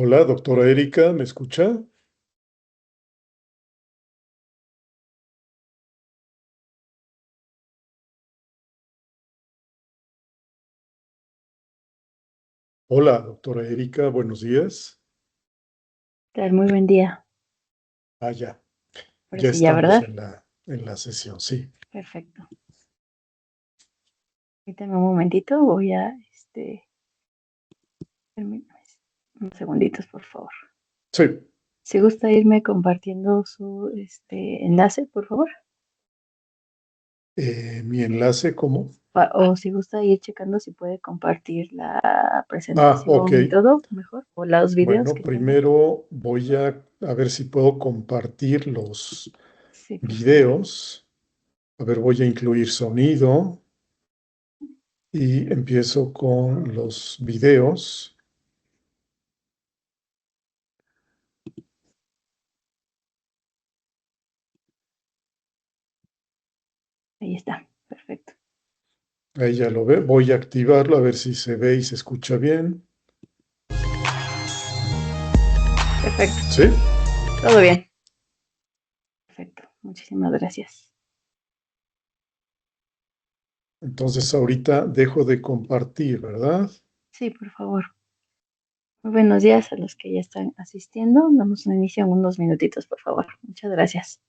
Hola, doctora Erika, ¿me escucha? Hola, doctora Erika, buenos días. Tal, muy buen día. Ya, Ahora ya sí, ya, estamos ¿verdad? en la sesión, sí. Perfecto. Permítame un momentito, voy a, permítame unos segunditos, por favor. Sí, Si gusta irme compartiendo su, enlace, por favor. mi enlace, ¿cómo? O si gusta ir checando si puede compartir la Ok. presentación y todo, mejor. O los videos Bueno, que tenga. primero voy a ver si puedo compartir los Sí, por favor. videos. A ver, voy a incluir sonido y empiezo con los videos. Ahí está. Perfecto. Ahí ya lo ve. Voy a activarlo a ver si se ve y se escucha bien. Perfecto. ¿Sí? Todo bien. Perfecto. Muchísimas gracias. Entonces ahorita dejo de compartir, ¿verdad? Sí, por favor. Muy buenos días a los que ya están asistiendo. Damos un inicio en unos minutitos, por favor. Muchas gracias.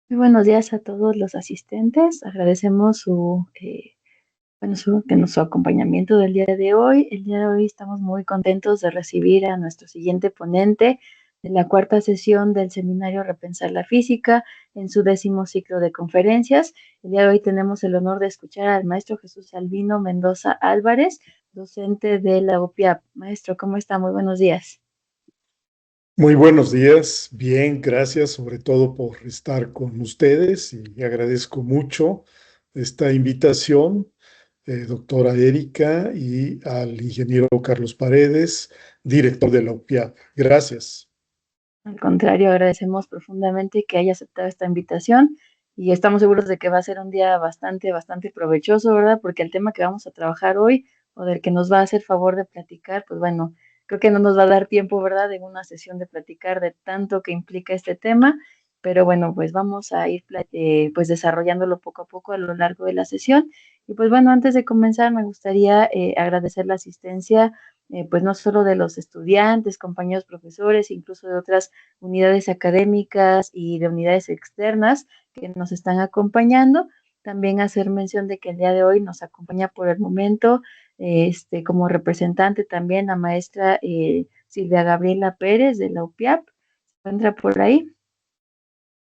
Muy buenos días a todos los asistentes. Agradecemos su acompañamiento del día de hoy. El día de hoy estamos muy contentos de recibir a nuestro siguiente ponente de la cuarta sesión del seminario Repensar la Física en su 10º ciclo de conferencias. El día de hoy tenemos el honor de escuchar al maestro Jesús Albino Mendoza Álvarez, docente de la UPIAP. Maestro, ¿cómo está? Muy buenos días. Muy buenos días, bien, gracias sobre todo por estar con ustedes y agradezco mucho esta invitación, doctora Erika, y al ingeniero Carlos Paredes, director de la UPIAP. Gracias. Al contrario, agradecemos profundamente que haya aceptado esta invitación y estamos seguros de que va a ser un día bastante provechoso, ¿verdad? Porque el tema que vamos a trabajar hoy o del que nos va a hacer favor de platicar, pues bueno, creo que no nos va a dar tiempo, ¿verdad? En una sesión de platicar de tanto que implica este tema, pero bueno, pues vamos a ir pues desarrollándolo poco a poco a lo largo de la sesión. Y pues bueno, antes de comenzar, me gustaría agradecer la asistencia pues no solo de los estudiantes, compañeros profesores, incluso de otras unidades académicas y de unidades externas que nos están acompañando. También hacer mención de que el día de hoy nos acompaña por el momento como representante también la maestra Silvia Gabriela Pérez de la UPIAP. ¿Se encuentra por ahí?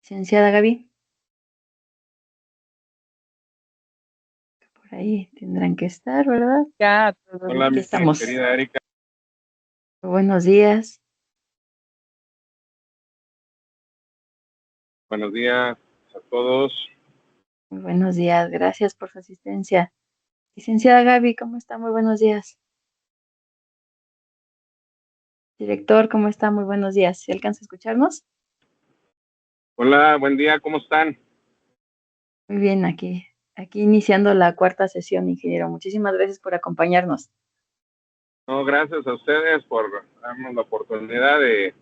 Licenciada Gaby, por ahí tendrán que estar, ¿verdad? Ya, Hola, Aquí mi estamos. querida Erika. Buenos días. Buenos días a todos. Muy buenos días. Gracias por su asistencia. Licenciada Gaby, ¿cómo está? Muy buenos días. Director, ¿cómo está? Muy buenos días. ¿Se alcanza a escucharnos? Hola, buen día, ¿cómo están? Muy bien, aquí iniciando la cuarta sesión, ingeniero. Muchísimas gracias por acompañarnos. No, gracias a ustedes por darnos la oportunidad de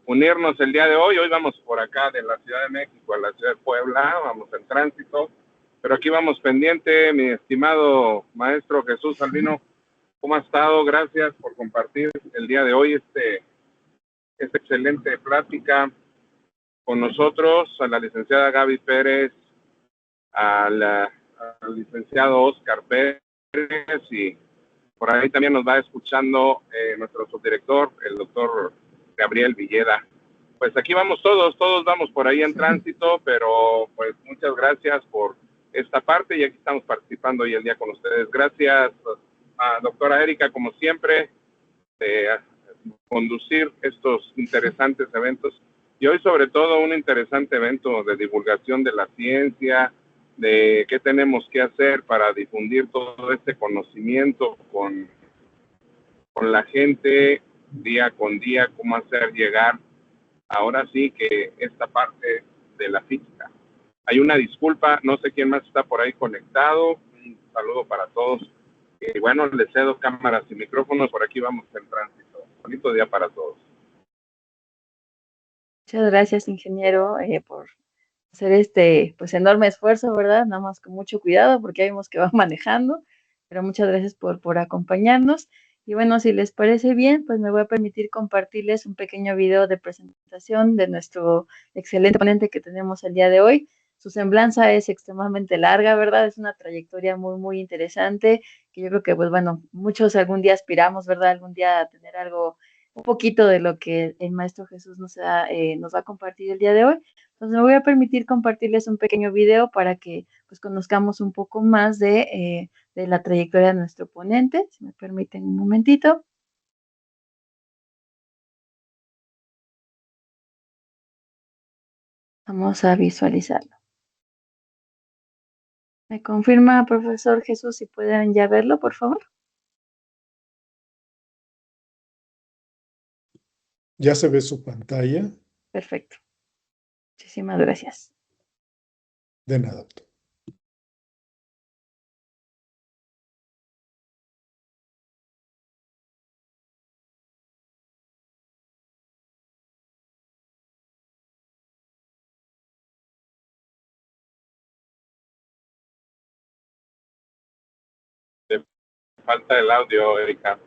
unirnos el día de hoy. Hoy vamos por acá de la Ciudad de México a la Ciudad de Puebla, vamos en tránsito, pero aquí vamos pendiente, mi estimado maestro Jesús Albino. ¿Cómo ha estado? Gracias por compartir el día de hoy esta excelente plática con nosotros, a la licenciada Gaby Pérez, al licenciado Oscar Pérez, y por ahí también nos va escuchando nuestro subdirector, el doctor Gabriel Villeda. Pues aquí vamos todos vamos por ahí en tránsito, pero pues muchas gracias por esta parte y aquí estamos participando hoy el día con ustedes. Gracias a doctora Erika, como siempre, de conducir estos interesantes eventos. Y hoy sobre todo un interesante evento de divulgación de la ciencia, de qué tenemos que hacer para difundir todo este conocimiento con la gente día con día, cómo hacer llegar ahora sí que esta parte de la física. Hay una disculpa, no sé quién más está por ahí conectado, un saludo para todos. Y bueno, les cedo cámaras y micrófonos, por aquí vamos en tránsito. Bonito día para todos. Muchas gracias, ingeniero, por hacer pues enorme esfuerzo, ¿verdad? Nada más con mucho cuidado porque ya vimos que va manejando, pero muchas gracias por acompañarnos. Y bueno, si les parece bien, pues me voy a permitir compartirles un pequeño video de presentación de nuestro excelente ponente que tenemos el día de hoy. Su semblanza es extremadamente larga, ¿verdad? Es una trayectoria muy interesante que yo creo que, pues bueno, muchos algún día aspiramos, ¿verdad? Algún día a tener algo, un poquito de lo que el Maestro Jesús nos va a compartir el día de hoy. Entonces me voy a permitir compartirles un pequeño video para que pues conozcamos un poco más de la trayectoria de nuestro ponente. Si me permiten un momentito. Vamos a visualizarlo. ¿Me confirma, profesor Jesús, si pueden ya verlo, por favor? ¿Ya se ve su pantalla? Perfecto. Muchísimas gracias. De nada, doctor. Falta el audio, Erika.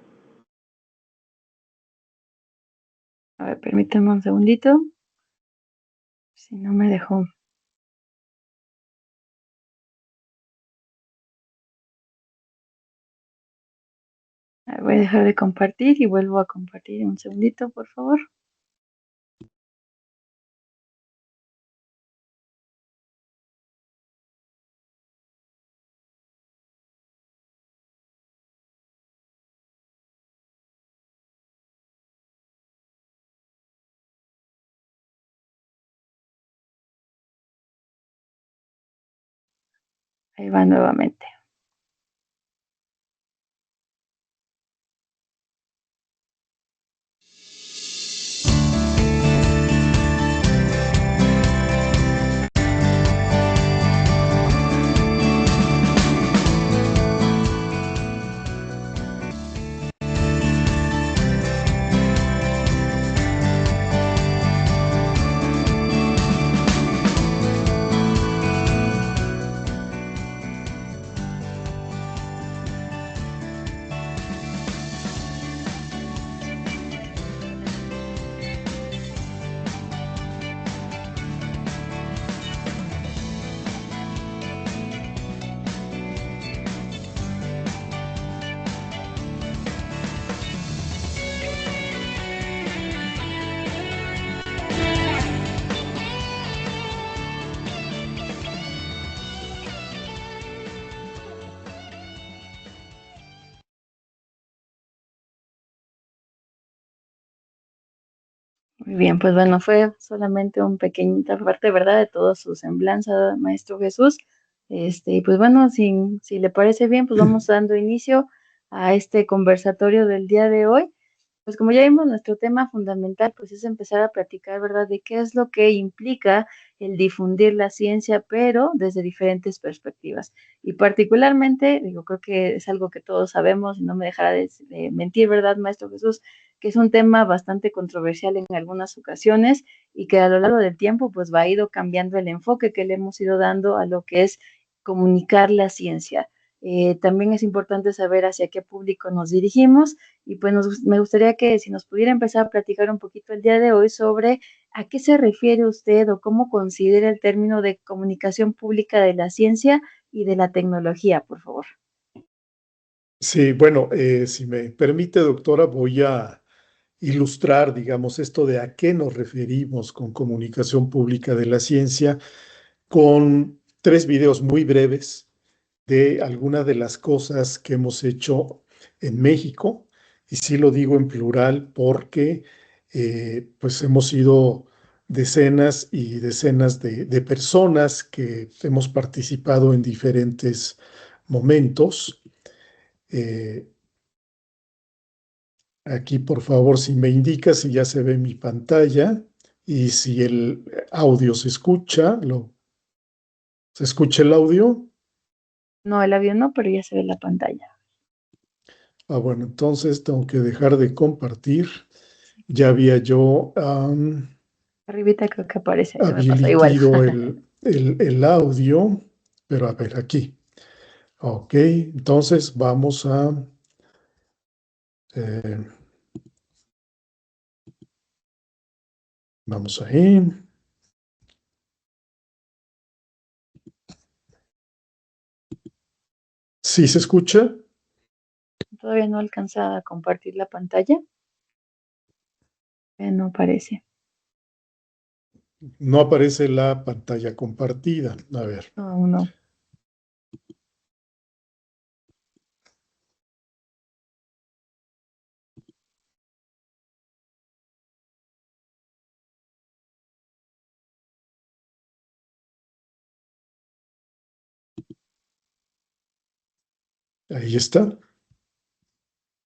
A ver, permítanme un segundito. Si no me dejó. Voy a dejar de compartir y vuelvo a compartir un segundito, por favor. Ahí va nuevamente. Muy bien, pues bueno, fue solamente un pequeñita parte, ¿verdad?, de toda su semblanza, Maestro Jesús. Y pues bueno, si le parece bien, pues vamos dando inicio a este conversatorio del día de hoy. Pues como ya vimos, nuestro tema fundamental pues es empezar a platicar, ¿verdad?, de qué es lo que implica el difundir la ciencia, pero desde diferentes perspectivas. Y particularmente, digo, creo que es algo que todos sabemos y no me dejará de mentir, ¿verdad, Maestro Jesús?, que es un tema bastante controversial en algunas ocasiones y que a lo largo del tiempo pues va ido cambiando el enfoque que le hemos ido dando a lo que es comunicar la ciencia. También es importante saber hacia qué público nos dirigimos y pues me gustaría que si nos pudiera empezar a platicar un poquito el día de hoy sobre a qué se refiere usted o cómo considera el término de comunicación pública de la ciencia y de la tecnología, por favor. Sí, bueno, si me permite, doctora, voy a ilustrar, digamos, esto de a qué nos referimos con comunicación pública de la ciencia con 3 videos muy breves de algunas de las cosas que hemos hecho en México. Y sí lo digo en plural porque pues hemos sido decenas y decenas de personas que hemos participado en diferentes momentos. Aquí, por favor, si me indica si ya se ve mi pantalla y si el audio se escucha, ¿se escucha el audio? No, el avión no, pero ya se ve la pantalla. Bueno, entonces tengo que dejar de compartir. Ya había yo Arribita creo que aparece, se me pasó igual. habilitado el audio, pero a ver aquí. Ok, entonces eh, vamos ahí. ¿Sí se escucha? Todavía no alcanza a compartir la pantalla. No aparece. No aparece la pantalla compartida. A ver. No, aún no. Ahí está.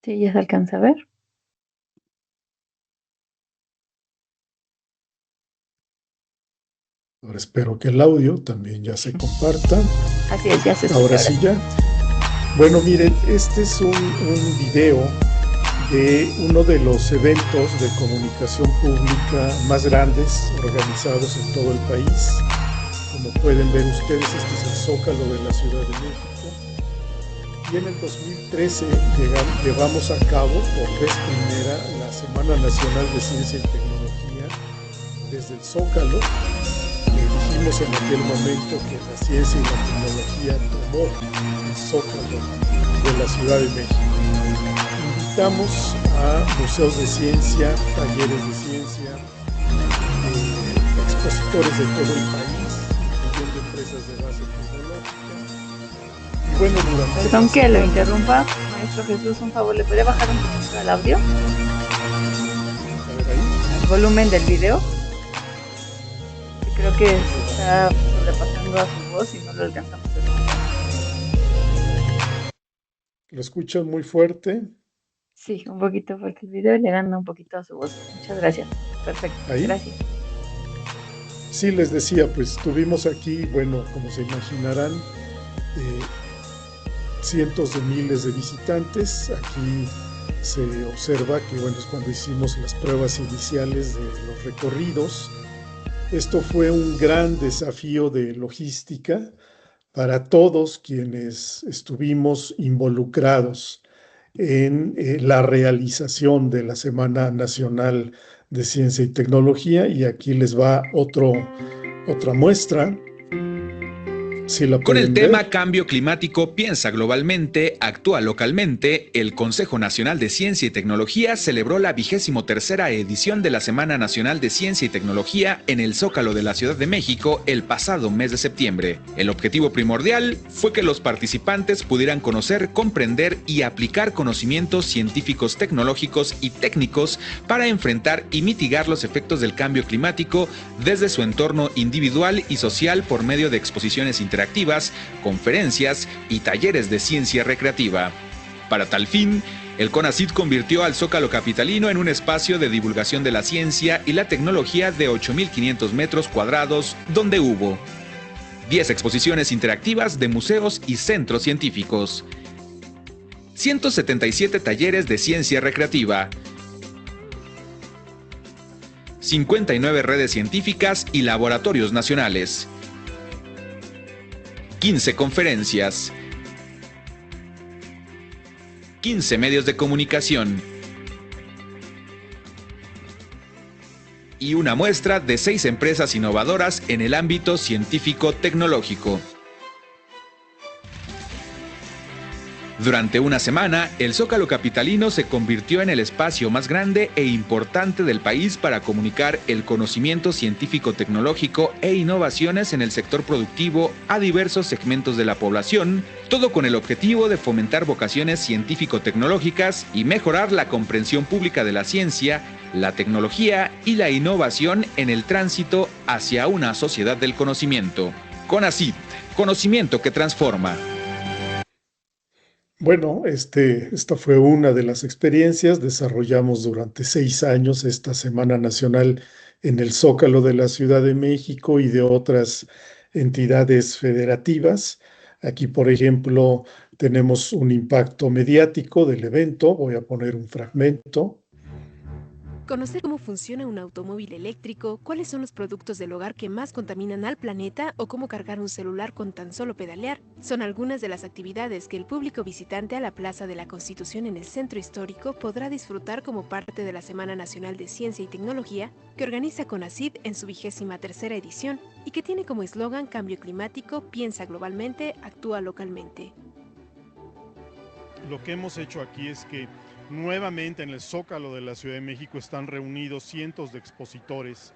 Sí, ya se alcanza a ver. Ahora espero que el audio también ya se comparta. Así es, ya se escucha. Ahora sí ya. Bueno, miren, este es un video de uno de los eventos de comunicación pública más grandes organizados en todo el país. Como pueden ver ustedes, este es el Zócalo de la Ciudad de México. Y en el 2013 llevamos a cabo por vez primera la Semana Nacional de Ciencia y Tecnología desde el Zócalo. Dijimos en aquel momento que la ciencia y la tecnología tomó el Zócalo de la Ciudad de México. invitamos a museos de ciencia, talleres de ciencia, expositores de todo el país, también de empresas de base tecnológica. Y bueno, durante Perdón que lo interrumpa, maestro Jesús, un favor, ¿le puede bajar un poquito el audio? A ver ahí. El volumen del video. Creo que se está sobrepasando a su voz y no lo alcanzamos a escuchar. ¿Lo escuchan muy fuerte? Sí, un poquito porque el video le gana un poquito a su voz. Muchas gracias. Perfecto. ¿Ahí? Gracias. Sí, les decía, pues tuvimos aquí, bueno, como se imaginarán, cientos de miles de visitantes. Aquí se observa que, bueno, es cuando hicimos las pruebas iniciales de los recorridos. Esto fue un gran desafío de logística para todos quienes estuvimos involucrados en la realización de la Semana Nacional de Ciencia y Tecnología. Y aquí les va otra muestra. Si la Con el pueden tema ver. Cambio Climático, piensa globalmente, actúa localmente, el Consejo Nacional de Ciencia y Tecnología celebró la 23ª edición de la Semana Nacional de Ciencia y Tecnología en el Zócalo de la Ciudad de México el pasado mes de septiembre. El objetivo primordial fue que los participantes pudieran conocer, comprender y aplicar conocimientos científicos, tecnológicos y técnicos para enfrentar y mitigar los efectos del cambio climático desde su entorno individual y social por medio de exposiciones interactivas, conferencias y talleres de ciencia recreativa. Para tal fin, el CONACYT convirtió al Zócalo capitalino en un espacio de divulgación de la ciencia y la tecnología de 8.500 metros cuadrados, donde hubo 10 exposiciones interactivas de museos y centros científicos, 177 talleres de ciencia recreativa, 59 redes científicas y laboratorios nacionales, 15 conferencias, 15 medios de comunicación y una muestra de 6 empresas innovadoras en el ámbito científico-tecnológico. Durante una semana, el Zócalo capitalino se convirtió en el espacio más grande e importante del país para comunicar el conocimiento científico-tecnológico e innovaciones en el sector productivo a diversos segmentos de la población, todo con el objetivo de fomentar vocaciones científico-tecnológicas y mejorar la comprensión pública de la ciencia, la tecnología y la innovación en el tránsito hacia una sociedad del conocimiento. CONACYT, conocimiento que transforma. Bueno, esta fue una de las experiencias. Desarrollamos durante 6 años esta Semana Nacional en el Zócalo de la Ciudad de México y de otras entidades federativas. Aquí, por ejemplo, tenemos un impacto mediático del evento. Voy a poner un fragmento. Conocer cómo funciona un automóvil eléctrico, cuáles son los productos del hogar que más contaminan al planeta o cómo cargar un celular con tan solo pedalear son algunas de las actividades que el público visitante a la Plaza de la Constitución en el Centro Histórico podrá disfrutar como parte de la Semana Nacional de Ciencia y Tecnología que organiza CONACYT en su 23ª edición y que tiene como eslogan Cambio Climático, piensa globalmente, actúa localmente. Lo que hemos hecho aquí es que nuevamente en el Zócalo de la Ciudad de México están reunidos cientos de expositores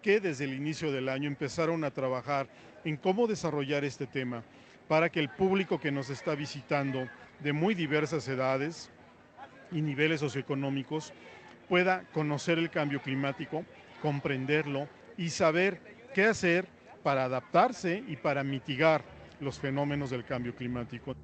que desde el inicio del año empezaron a trabajar en cómo desarrollar este tema para que el público que nos está visitando de muy diversas edades y niveles socioeconómicos pueda conocer el cambio climático, comprenderlo y saber qué hacer para adaptarse y para mitigar los fenómenos del cambio climático.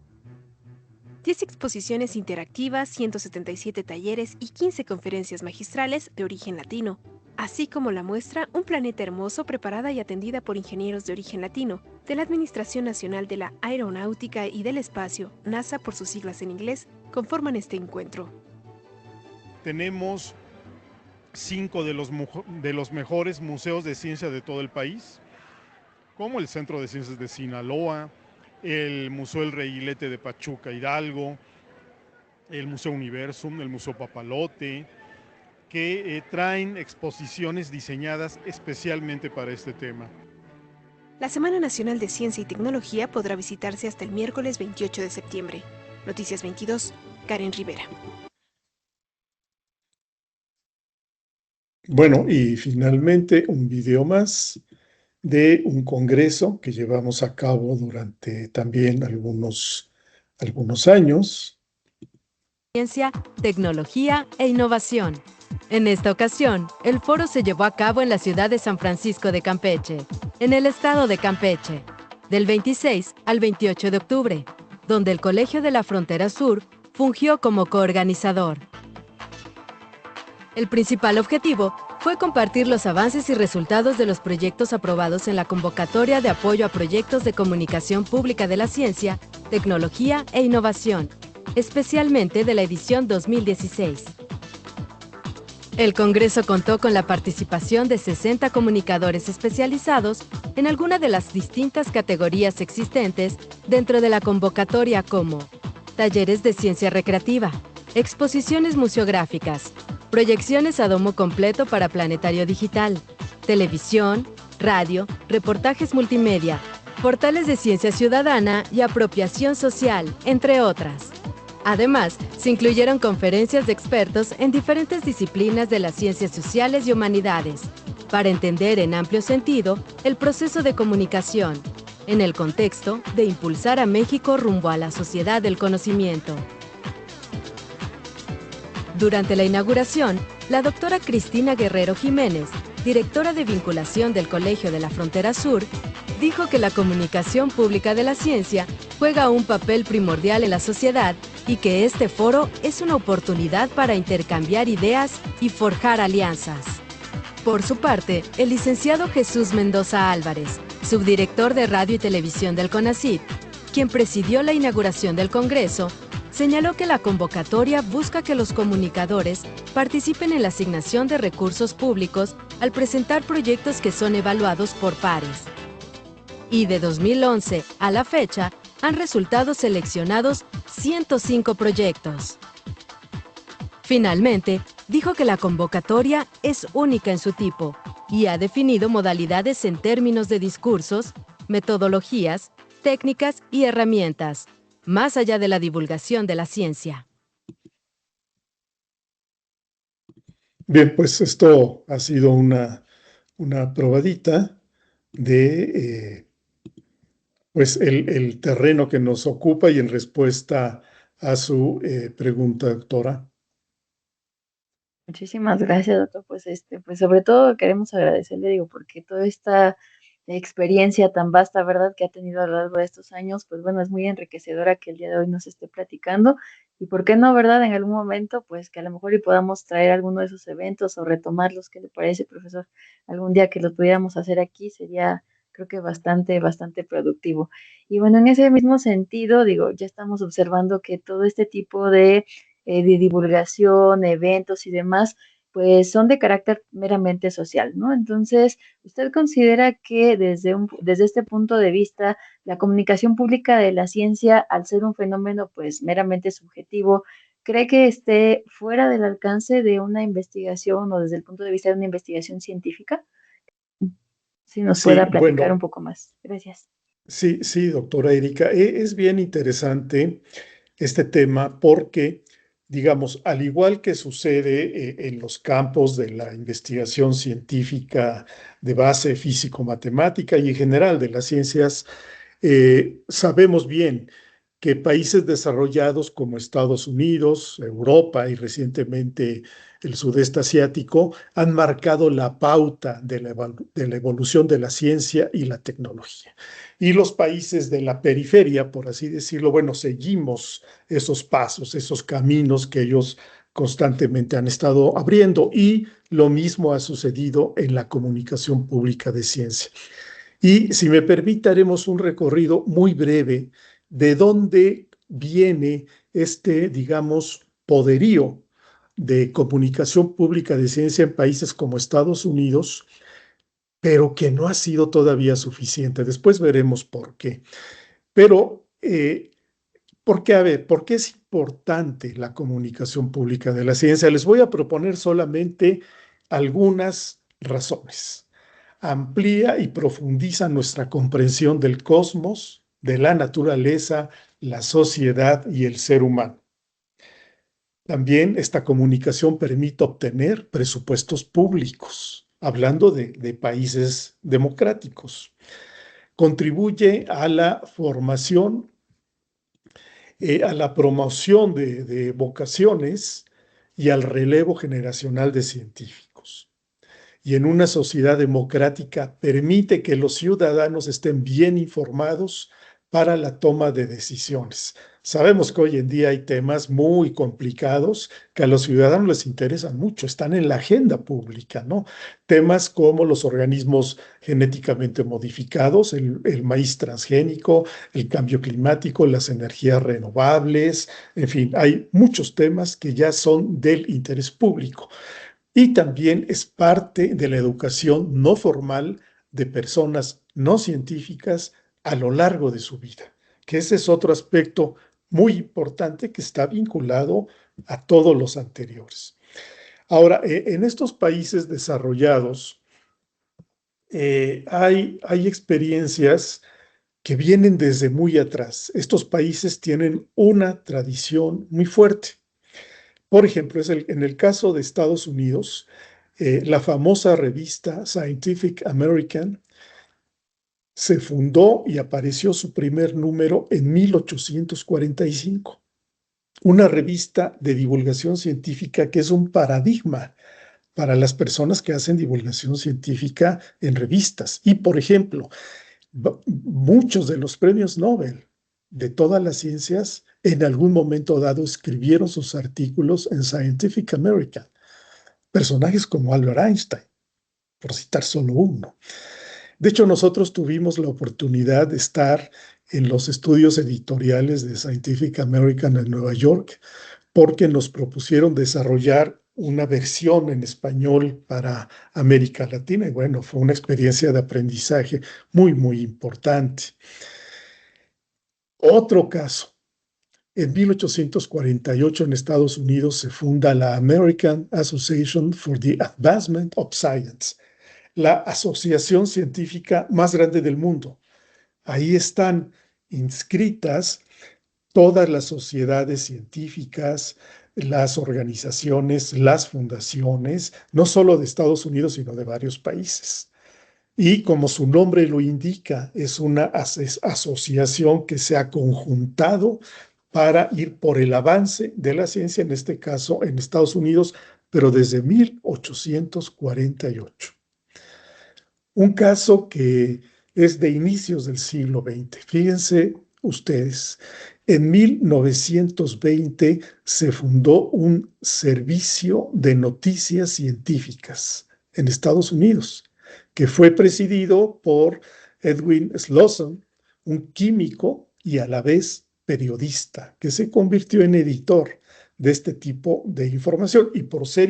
10 exposiciones interactivas, 177 talleres y 15 conferencias magistrales de origen latino, así como la muestra Un planeta hermoso preparada y atendida por ingenieros de origen latino, de la Administración Nacional de la Aeronáutica y del Espacio, NASA por sus siglas en inglés, conforman este encuentro. Tenemos 5 de los mejores museos de ciencia de todo el país, como el Centro de Ciencias de Sinaloa, el Museo El Reguilete de Pachuca, Hidalgo, el Museo Universum, el Museo Papalote, que traen exposiciones diseñadas especialmente para este tema. La Semana Nacional de Ciencia y Tecnología podrá visitarse hasta el miércoles 28 de septiembre. Noticias 22, Karen Rivera. Bueno, y finalmente un video más de un congreso que llevamos a cabo durante también algunos años. Ciencia, tecnología e innovación. En esta ocasión, el foro se llevó a cabo en la ciudad de San Francisco de Campeche, en el estado de Campeche, del 26 al 28 de octubre, donde el Colegio de la Frontera Sur fungió como coorganizador. El principal objetivo fue compartir los avances y resultados de los proyectos aprobados en la convocatoria de apoyo a proyectos de comunicación pública de la ciencia, tecnología e innovación, especialmente de la edición 2016. El Congreso contó con la participación de 60 comunicadores especializados en alguna de las distintas categorías existentes dentro de la convocatoria como talleres de ciencia recreativa, exposiciones museográficas, proyecciones a domo completo para planetario digital, televisión, radio, reportajes multimedia, portales de ciencia ciudadana y apropiación social, entre otras. Además, se incluyeron conferencias de expertos en diferentes disciplinas de las ciencias sociales y humanidades, para entender en amplio sentido el proceso de comunicación, en el contexto de impulsar a México rumbo a la sociedad del conocimiento. Durante la inauguración, la doctora Cristina Guerrero Jiménez, directora de vinculación del Colegio de la Frontera Sur, dijo que la comunicación pública de la ciencia juega un papel primordial en la sociedad y que este foro es una oportunidad para intercambiar ideas y forjar alianzas. Por su parte, el licenciado Jesús Mendoza Álvarez, subdirector de Radio y Televisión del CONACYT, quien presidió la inauguración del Congreso, señaló que la convocatoria busca que los comunicadores participen en la asignación de recursos públicos al presentar proyectos que son evaluados por pares. Y de 2011 a la fecha, han resultado seleccionados 105 proyectos. Finalmente, dijo que la convocatoria es única en su tipo y ha definido modalidades en términos de discursos, metodologías, técnicas y herramientas, más allá de la divulgación de la ciencia. Bien, pues esto ha sido una probadita de pues el terreno que nos ocupa y en respuesta a su pregunta, doctora. Muchísimas gracias, doctor. Pues sobre todo queremos agradecerle, digo, porque toda esta experiencia tan vasta, ¿verdad?, que ha tenido a lo largo de estos años, pues bueno, es muy enriquecedora que el día de hoy nos esté platicando. Y por qué no, ¿verdad? En algún momento, pues que a lo mejor y podamos traer alguno de esos eventos o retomarlos. ¿Qué le parece, profesor? Algún día que lo pudiéramos hacer aquí sería, creo que bastante productivo. Y bueno, en ese mismo sentido, digo, ya estamos observando que todo este tipo de divulgación, eventos y demás, pues son de carácter meramente social, ¿no? Entonces, ¿usted considera que desde este punto de vista, la comunicación pública de la ciencia, al ser un fenómeno pues meramente subjetivo, cree que esté fuera del alcance de una investigación o desde el punto de vista de una investigación científica? Si nos Sí, pueda platicar un bueno, poco más. Gracias. sí, doctora Erika, es bien interesante este tema porque, digamos, al igual que sucede en los campos de la investigación científica de base físico-matemática y en general de las ciencias, sabemos bien que países desarrollados como Estados Unidos, Europa y recientemente el sudeste asiático han marcado la pauta de la evolución de la ciencia y la tecnología. Y los países de la periferia, por así decirlo, bueno, seguimos esos pasos, esos caminos que ellos constantemente han estado abriendo, y lo mismo ha sucedido en la comunicación pública de ciencia. Y si me permite, haremos un recorrido muy breve de dónde viene este, digamos, poderío de comunicación pública de ciencia en países como Estados Unidos, pero que no ha sido todavía suficiente. Después veremos por qué. Pero, porque, a ver, ¿por qué es importante la comunicación pública de la ciencia? Les voy a proponer solamente algunas razones. Amplía y profundiza nuestra comprensión del cosmos, de la naturaleza, la sociedad y el ser humano. También esta comunicación permite obtener presupuestos públicos, hablando de países democráticos. Contribuye a la formación, a la promoción de vocaciones y al relevo generacional de científicos. Y en una sociedad democrática permite que los ciudadanos estén bien informados para la toma de decisiones. Sabemos que hoy en día hay temas muy complicados que a los ciudadanos les interesan mucho, están en la agenda pública, ¿no? Temas como los organismos genéticamente modificados, el maíz transgénico, el cambio climático, las energías renovables, en fin, hay muchos temas que ya son del interés público. Y también es parte de la educación no formal de personas no científicas a lo largo de su vida, que ese es otro aspecto muy importante que está vinculado a todos los anteriores. Ahora, en estos países desarrollados hay experiencias que vienen desde muy atrás. Estos países tienen una tradición muy fuerte. Por ejemplo, en el caso de Estados Unidos, la famosa revista Scientific American se fundó y apareció su primer número en 1845. Una revista de divulgación científica que es un paradigma para las personas que hacen divulgación científica en revistas. Y, por ejemplo, muchos de los premios Nobel de todas las ciencias en algún momento dado escribieron sus artículos en Scientific American. Personajes como Albert Einstein, por citar solo uno. De hecho, nosotros tuvimos la oportunidad de estar en los estudios editoriales de Scientific American en Nueva York, porque nos propusieron desarrollar una versión en español para América Latina. Y bueno, fue una experiencia de aprendizaje muy, muy importante. Otro caso. En 1848 en Estados Unidos se funda la American Association for the Advancement of Science, la asociación científica más grande del mundo. Ahí están inscritas todas las sociedades científicas, las organizaciones, las fundaciones, no solo de Estados Unidos, sino de varios países. Y como su nombre lo indica, es una asociación que se ha conjuntado para ir por el avance de la ciencia, en este caso en Estados Unidos, pero desde 1848. Un caso que es de inicios del siglo XX. Fíjense ustedes, en 1920 se fundó un servicio de noticias científicas en Estados Unidos, que fue presidido por Edwin Slosson, un químico y a la vez periodista, que se convirtió en editor de este tipo de información. Y por ser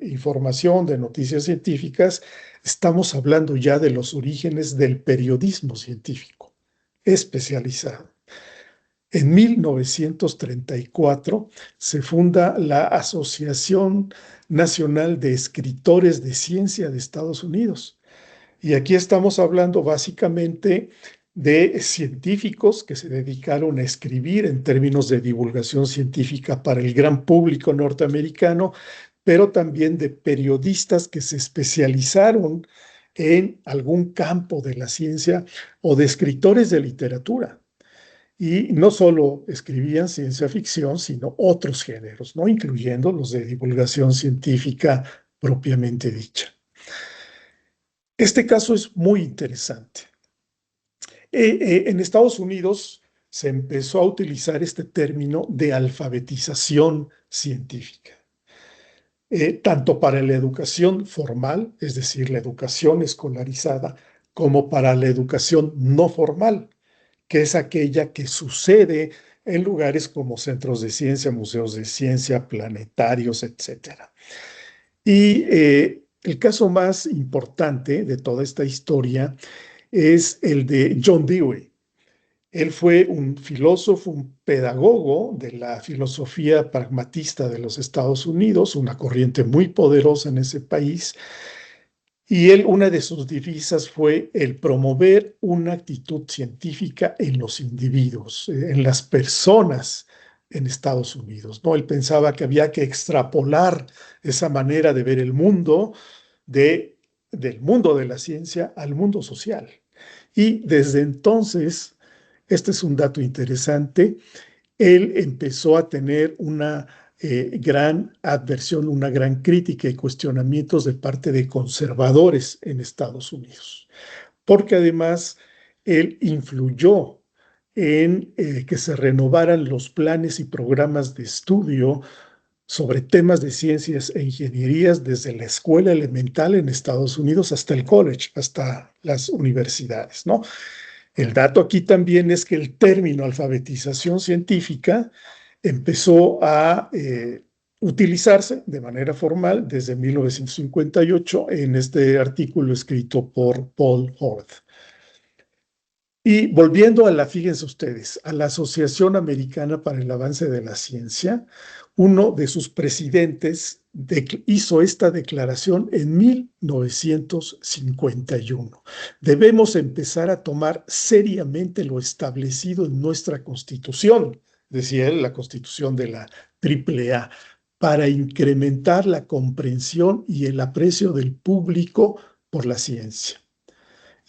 información de noticias científicas, estamos hablando ya de los orígenes del periodismo científico especializado. En 1934 se funda la Asociación Nacional de Escritores de Ciencia de Estados Unidos. Y aquí estamos hablando básicamente de científicos que se dedicaron a escribir en términos de divulgación científica para el gran público norteamericano, pero también de periodistas que se especializaron en algún campo de la ciencia o de escritores de literatura. Y no solo escribían ciencia ficción, sino otros géneros, ¿no? Incluyendo los de divulgación científica propiamente dicha. Este caso es muy interesante. En Estados Unidos se empezó a utilizar este término de alfabetización científica, tanto para la educación formal, es decir, la educación escolarizada, como para la educación no formal, que es aquella que sucede en lugares como centros de ciencia, museos de ciencia, planetarios, etc. Y el caso más importante de toda esta historia es el de John Dewey. Él fue un filósofo, un pedagogo de la filosofía pragmatista de los Estados Unidos, una corriente muy poderosa en ese país. Y él, una de sus divisas fue el promover una actitud científica en los individuos, en las personas en Estados Unidos, ¿no? Él pensaba que había que extrapolar esa manera de ver el mundo del mundo de la ciencia al mundo social. Y desde entonces, este es un dato interesante, él empezó a tener una gran adversión, una gran crítica y cuestionamientos de parte de conservadores en Estados Unidos, porque además él influyó en que se renovaran los planes y programas de estudio sobre temas de ciencias e ingenierías desde la escuela elemental en Estados Unidos hasta el college, hasta las universidades, ¿no? El dato aquí también es que el término alfabetización científica empezó a utilizarse de manera formal desde 1958 en este artículo escrito por Paul Horth. Y volviendo fíjense ustedes, a la Asociación Americana para el Avance de la Ciencia, uno de sus presidentes hizo esta declaración en 1951. Debemos empezar a tomar seriamente lo establecido en nuestra Constitución, decía él, la Constitución de la AAA, para incrementar la comprensión y el aprecio del público por la ciencia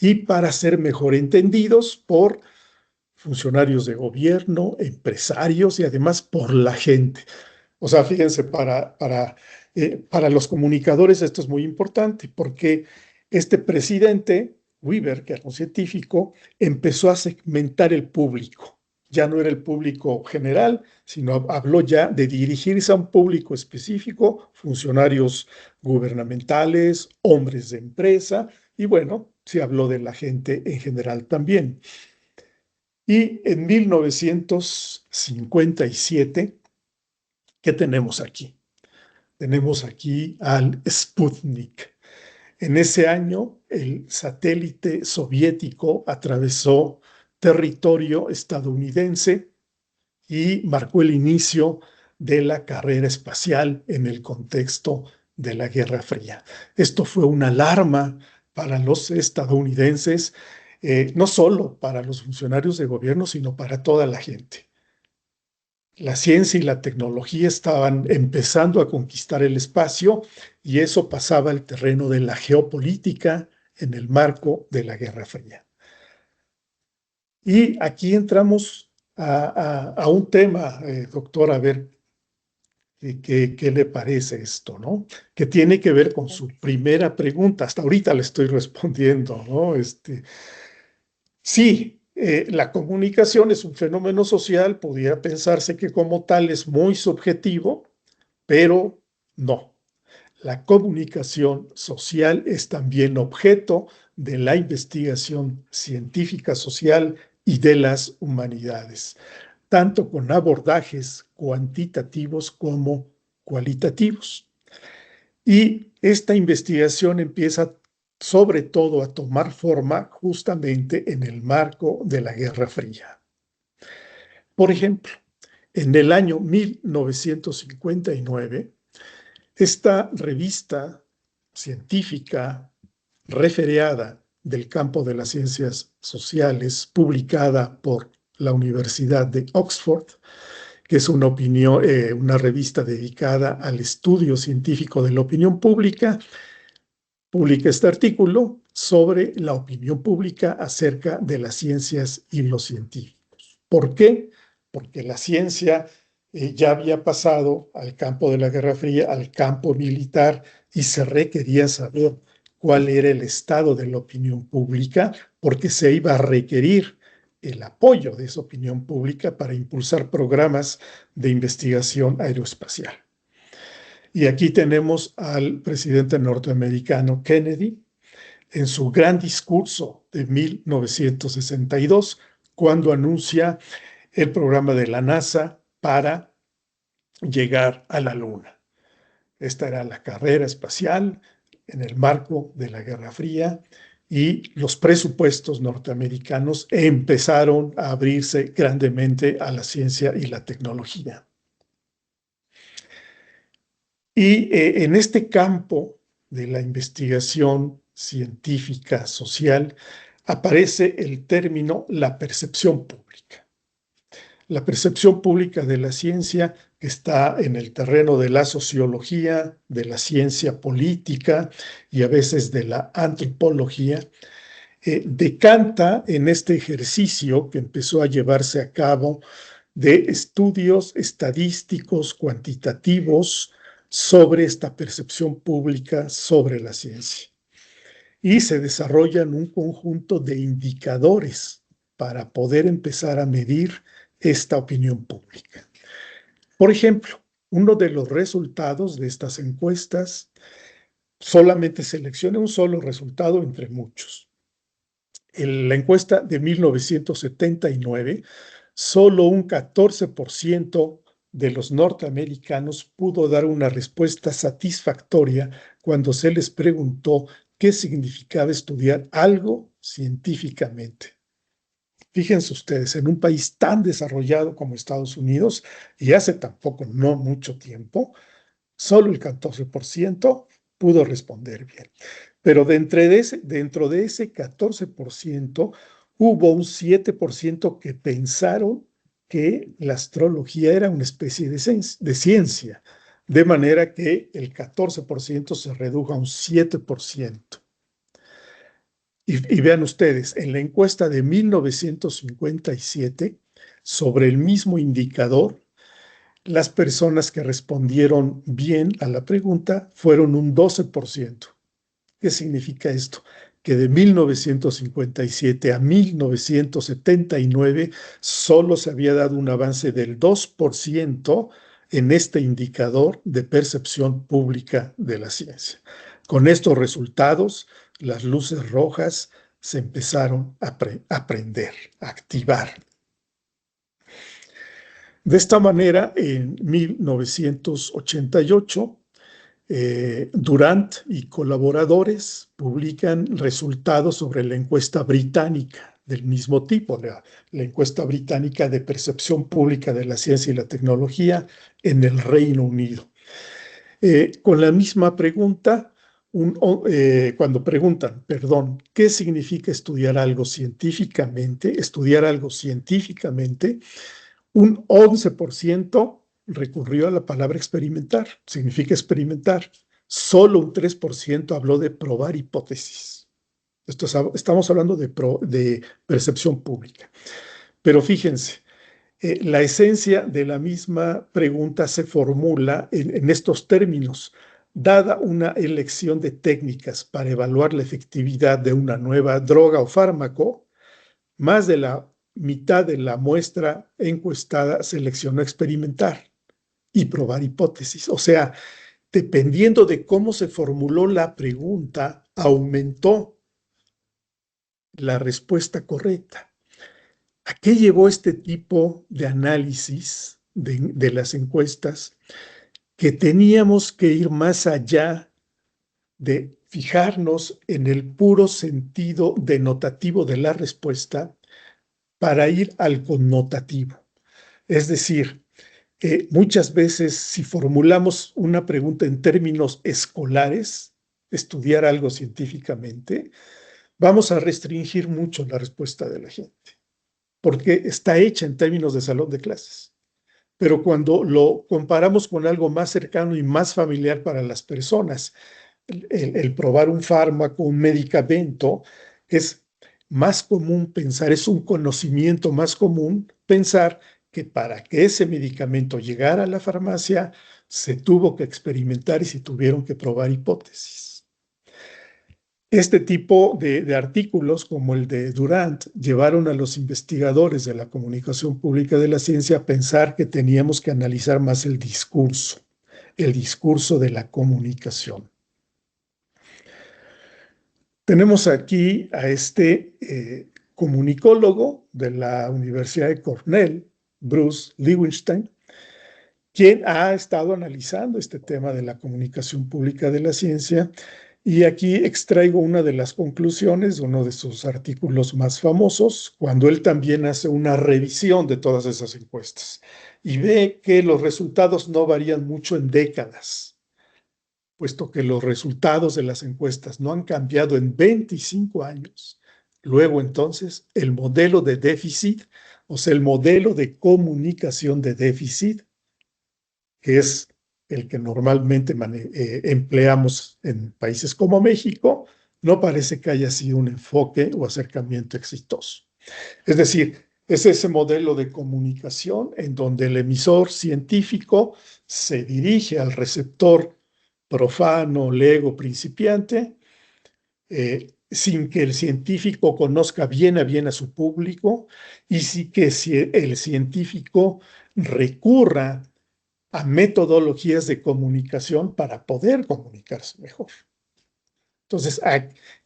y para ser mejor entendidos por funcionarios de gobierno, empresarios y además por la gente. O sea, fíjense, para los comunicadores esto es muy importante porque este presidente, Weaver, que era un científico, empezó a segmentar el público. Ya no era el público general, sino habló ya de dirigirse a un público específico, funcionarios gubernamentales, hombres de empresa, y bueno, se habló de la gente en general también. Y en 1957, ¿qué tenemos aquí? Tenemos aquí al Sputnik. En ese año, el satélite soviético atravesó territorio estadounidense y marcó el inicio de la carrera espacial en el contexto de la Guerra Fría. Esto fue una alarma para los estadounidenses, no solo para los funcionarios de gobierno, sino para toda la gente. La ciencia y la tecnología estaban empezando a conquistar el espacio y eso pasaba al terreno de la geopolítica en el marco de la Guerra Fría. Y aquí entramos a un tema, doctor, a ver qué le parece esto, ¿no? Que tiene que ver con su primera pregunta. Hasta ahorita le estoy respondiendo, ¿no? Sí, la comunicación es un fenómeno social, pudiera pensarse que como tal es muy subjetivo, pero no. La comunicación social es también objeto de la investigación científica social y de las humanidades, tanto con abordajes cuantitativos como cualitativos. Y esta investigación empieza sobre todo a tomar forma justamente en el marco de la Guerra Fría. Por ejemplo, en el año 1959, esta revista científica refereada del campo de las ciencias sociales, publicada por la Universidad de Oxford, que es una revista dedicada al estudio científico de la opinión pública, publica este artículo sobre la opinión pública acerca de las ciencias y los científicos. ¿Por qué? Porque la ciencia ya había pasado al campo de la Guerra Fría, al campo militar, y se requería saber cuál era el estado de la opinión pública, porque se iba a requerir el apoyo de esa opinión pública para impulsar programas de investigación aeroespacial. Y aquí tenemos al presidente norteamericano Kennedy en su gran discurso de 1962, cuando anuncia el programa de la NASA para llegar a la Luna. Esta era la carrera espacial en el marco de la Guerra Fría y los presupuestos norteamericanos empezaron a abrirse grandemente a la ciencia y la tecnología. Y en este campo de la investigación científica social aparece el término la percepción pública. La percepción pública de la ciencia está en el terreno de la sociología, de la ciencia política y a veces de la antropología. Decanta en este ejercicio que empezó a llevarse a cabo de estudios estadísticos, cuantitativos sobre esta percepción pública sobre la ciencia. Y se desarrollan un conjunto de indicadores para poder empezar a medir esta opinión pública. Por ejemplo, uno de los resultados de estas encuestas, solamente seleccione un solo resultado entre muchos. En la encuesta de 1979, solo un 14% de los norteamericanos pudo dar una respuesta satisfactoria cuando se les preguntó qué significaba estudiar algo científicamente. Fíjense ustedes, en un país tan desarrollado como Estados Unidos, y hace tampoco no mucho tiempo, solo el 14% pudo responder bien. Pero dentro de ese 14%, hubo un 7% que pensaron que la astrología era una especie de ciencia, de manera que el 14% se redujo a un 7%. Y vean ustedes, en la encuesta de 1957, sobre el mismo indicador, las personas que respondieron bien a la pregunta fueron un 12%. ¿Qué significa esto? Que de 1957 a 1979 solo se había dado un avance del 2% en este indicador de percepción pública de la ciencia. Con estos resultados, las luces rojas se empezaron a prender, a activar. De esta manera, en 1988, Durant y colaboradores publican resultados sobre la encuesta británica del mismo tipo, la encuesta británica de percepción pública de la ciencia y la tecnología en el Reino Unido. Con la misma pregunta, cuando preguntan, ¿qué significa estudiar algo científicamente? Un 11% recurrió a la palabra experimentar, significa experimentar. Solo un 3% habló de probar hipótesis. Estamos hablando de percepción pública. Pero fíjense, la esencia de la misma pregunta se formula en estos términos. Dada una elección de técnicas para evaluar la efectividad de una nueva droga o fármaco, más de la mitad de la muestra encuestada seleccionó experimentar y probar hipótesis. O sea, dependiendo de cómo se formuló la pregunta, aumentó la respuesta correcta. ¿A qué llevó este tipo de análisis de las encuestas? Que teníamos que ir más allá de fijarnos en el puro sentido denotativo de la respuesta para ir al connotativo. Es decir, muchas veces si formulamos una pregunta en términos escolares, estudiar algo científicamente, vamos a restringir mucho la respuesta de la gente, porque está hecha en términos de salón de clases. Pero cuando lo comparamos con algo más cercano y más familiar para las personas, el probar un fármaco, un medicamento, es más común pensar, es un conocimiento más común pensar que para que ese medicamento llegara a la farmacia se tuvo que experimentar y se tuvieron que probar hipótesis. Este tipo de artículos, como el de Durant, llevaron a los investigadores de la comunicación pública de la ciencia a pensar que teníamos que analizar más el discurso de la comunicación. Tenemos aquí a este comunicólogo de la Universidad de Cornell, Bruce Lewinstein, quien ha estado analizando este tema de la comunicación pública de la ciencia. Y aquí extraigo una de las conclusiones de uno de sus artículos más famosos, cuando él también hace una revisión de todas esas encuestas y ve que los resultados no varían mucho en décadas, puesto que los resultados de las encuestas no han cambiado en 25 años. Luego, entonces, el modelo de déficit O sea, el modelo de comunicación de déficit, que es el que normalmente empleamos en países como México, no parece que haya sido un enfoque o acercamiento exitoso. Es decir, es ese modelo de comunicación en donde el emisor científico se dirige al receptor profano, lego, principiante, sin que el científico conozca bien a su público y sin que el científico recurra a metodologías de comunicación para poder comunicarse mejor. Entonces,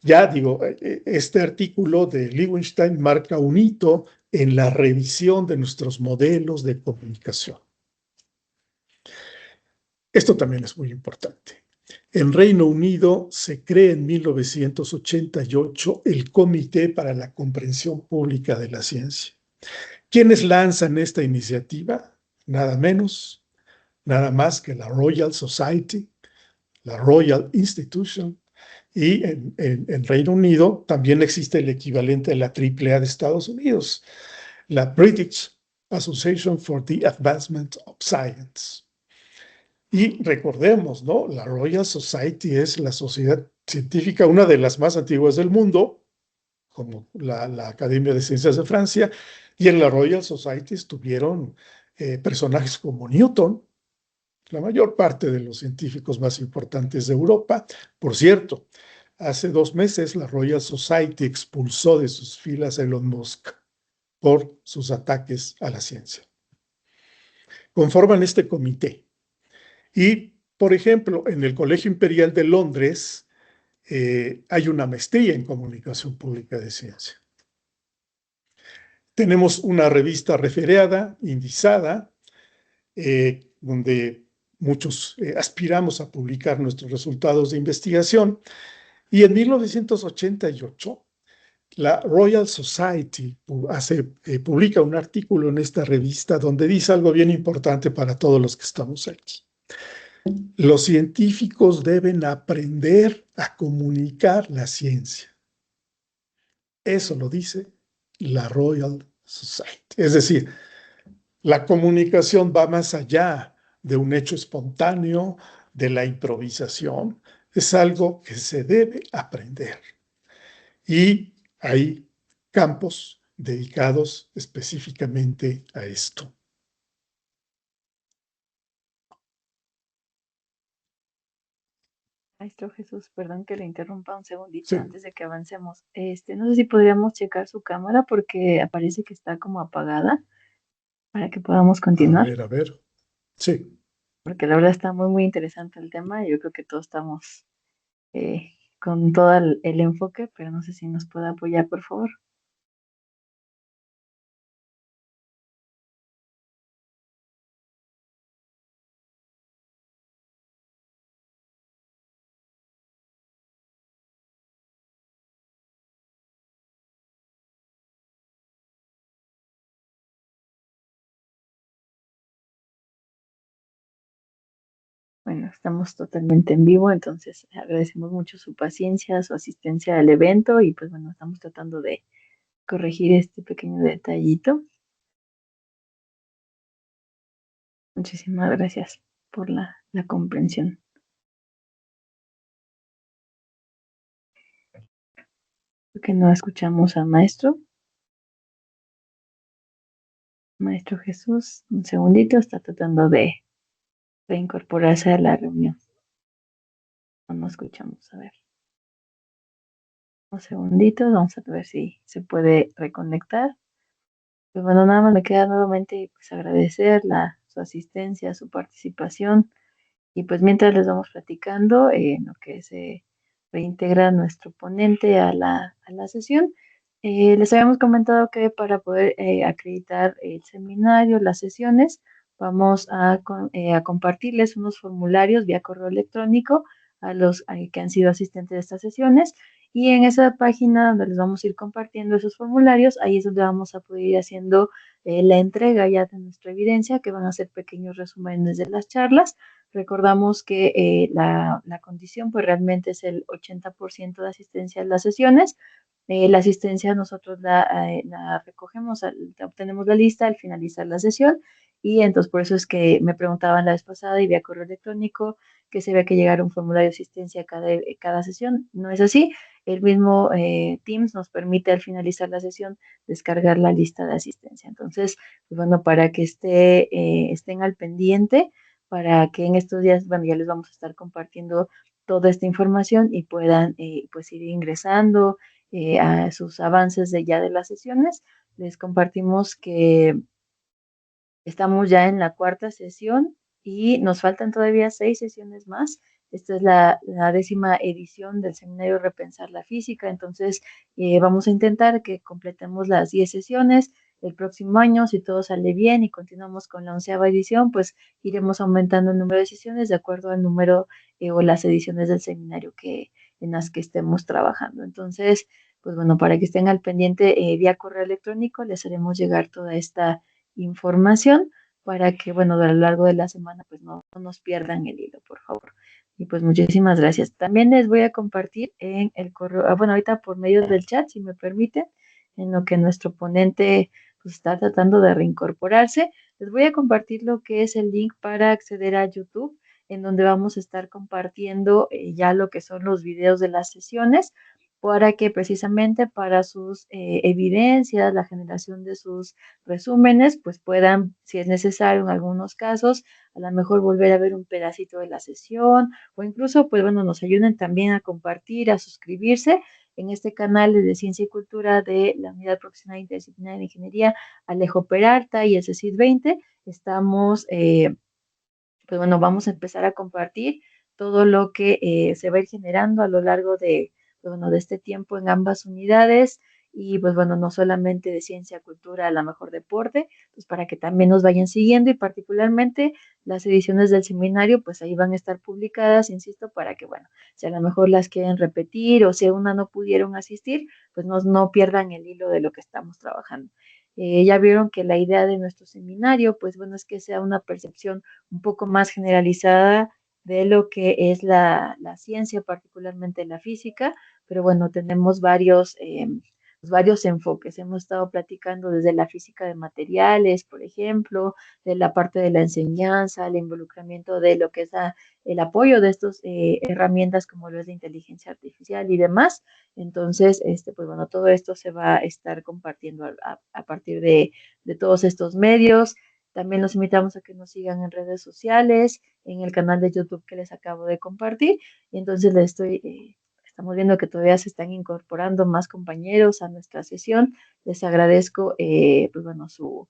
ya digo, este artículo de Liebenstein marca un hito en la revisión de nuestros modelos de comunicación. Esto también es muy importante. En Reino Unido se crea en 1988 el Comité para la Comprensión Pública de la Ciencia. ¿Quiénes lanzan esta iniciativa? Nada menos, nada más que la Royal Society, la Royal Institution, y en Reino Unido también existe el equivalente de la AAA de Estados Unidos, la British Association for the Advancement of Science. Y recordemos, ¿no? La Royal Society es la sociedad científica, una de las más antiguas del mundo, como la Academia de Ciencias de Francia, y en la Royal Society estuvieron personajes como Newton, la mayor parte de los científicos más importantes de Europa. Por cierto, hace 2 meses la Royal Society expulsó de sus filas a Elon Musk por sus ataques a la ciencia. Conforman este comité. Y, por ejemplo, en el Colegio Imperial de Londres hay una maestría en comunicación pública de ciencia. Tenemos una revista refereada, indizada, donde muchos aspiramos a publicar nuestros resultados de investigación. Y en 1988, la Royal Society publica un artículo en esta revista donde dice algo bien importante para todos los que estamos aquí. Los científicos deben aprender a comunicar la ciencia. Eso lo dice la Royal Society. Es decir, la comunicación va más allá de un hecho espontáneo, de la improvisación. Es algo que se debe aprender. Y hay campos dedicados específicamente a esto. Maestro Jesús, perdón que le interrumpa un segundito Sí. antes de que avancemos. No sé si podríamos checar su cámara porque aparece que está como apagada para que podamos continuar, A ver. Sí. porque la verdad está muy interesante el tema y yo creo que todos estamos con todo el enfoque, pero no sé si nos puede apoyar, por favor. Bueno, estamos totalmente en vivo, entonces agradecemos mucho su paciencia, su asistencia al evento y pues bueno, estamos tratando de corregir este pequeño detallito. Muchísimas gracias por la comprensión. Creo que no escuchamos al maestro. Maestro Jesús, un segundito, está tratando de reincorporarse a la reunión. No escuchamos, a ver. Un segundito, vamos a ver si se puede reconectar. Pues bueno, nada más me queda nuevamente pues agradecer su asistencia, su participación y pues mientras les vamos platicando en lo que se reintegra nuestro ponente a la sesión, les habíamos comentado que para poder acreditar el seminario, las sesiones, vamos a compartirles unos formularios vía correo electrónico a los que han sido asistentes de estas sesiones. Y en esa página donde les vamos a ir compartiendo esos formularios, ahí es donde vamos a poder ir haciendo la entrega ya de nuestra evidencia, que van a ser pequeños resúmenes de las charlas. Recordamos que la condición pues realmente es el 80% de asistencia a las sesiones, La asistencia nosotros la recogemos, obtenemos la lista al finalizar la sesión y entonces por eso es que me preguntaban la vez pasada y vía correo electrónico que se ve que llegara un formulario de asistencia cada sesión. No es así. El mismo Teams nos permite al finalizar la sesión descargar la lista de asistencia. Entonces, pues bueno, para que estén al pendiente, para que en estos días, bueno, ya les vamos a estar compartiendo toda esta información y puedan pues ir ingresando a sus avances de las sesiones. Les compartimos que estamos ya en la cuarta sesión y nos faltan todavía 6 sesiones más. Esta es la 10ª edición del seminario Repensar la Física, entonces vamos a intentar que completemos las 10 sesiones. El próximo año, si todo sale bien y continuamos con la 11ª edición, pues iremos aumentando el número de sesiones de acuerdo al número o las ediciones del seminario en las que estemos trabajando. Entonces, pues bueno, para que estén al pendiente vía correo electrónico, les haremos llegar toda esta información para que, bueno, a lo largo de la semana, pues no nos pierdan el hilo, por favor. Y pues muchísimas gracias. También les voy a compartir en el correo, bueno, ahorita por medio del chat, si me permiten, en lo que nuestro ponente pues está tratando de reincorporarse, les voy a compartir lo que es el link para acceder a YouTube, en donde vamos a estar compartiendo ya lo que son los videos de las sesiones para que precisamente para sus evidencias, la generación de sus resúmenes, pues puedan, si es necesario en algunos casos, a lo mejor volver a ver un pedacito de la sesión o incluso, pues bueno, nos ayuden también a compartir, a suscribirse en este canal de Ciencia y Cultura de la Unidad Profesional Interdisciplinaria de Ingeniería Alejo Peralta y el CECID 20. Estamos pues bueno, vamos a empezar a compartir todo lo que se va a ir generando a lo largo pues bueno, de este tiempo en ambas unidades y pues bueno, no solamente de ciencia, cultura, a lo mejor deporte, pues para que también nos vayan siguiendo y particularmente las ediciones del seminario, pues ahí van a estar publicadas, insisto, para que bueno, si a lo mejor las quieren repetir o si a una no pudieron asistir, pues no pierdan el hilo de lo que estamos trabajando. Ya vieron que la idea de nuestro seminario, pues bueno, es que sea una percepción un poco más generalizada de lo que es la ciencia, particularmente la física, pero bueno, tenemos varios enfoques. Hemos estado platicando desde la física de materiales, por ejemplo, de la parte de la enseñanza, el involucramiento de lo que es el apoyo de estas herramientas como lo es la inteligencia artificial y demás. Entonces, pues bueno, todo esto se va a estar compartiendo a partir de todos estos medios. También los invitamos a que nos sigan en redes sociales, en el canal de YouTube que les acabo de compartir. Y entonces estamos viendo que todavía se están incorporando más compañeros a nuestra sesión. Les agradezco, pues bueno, su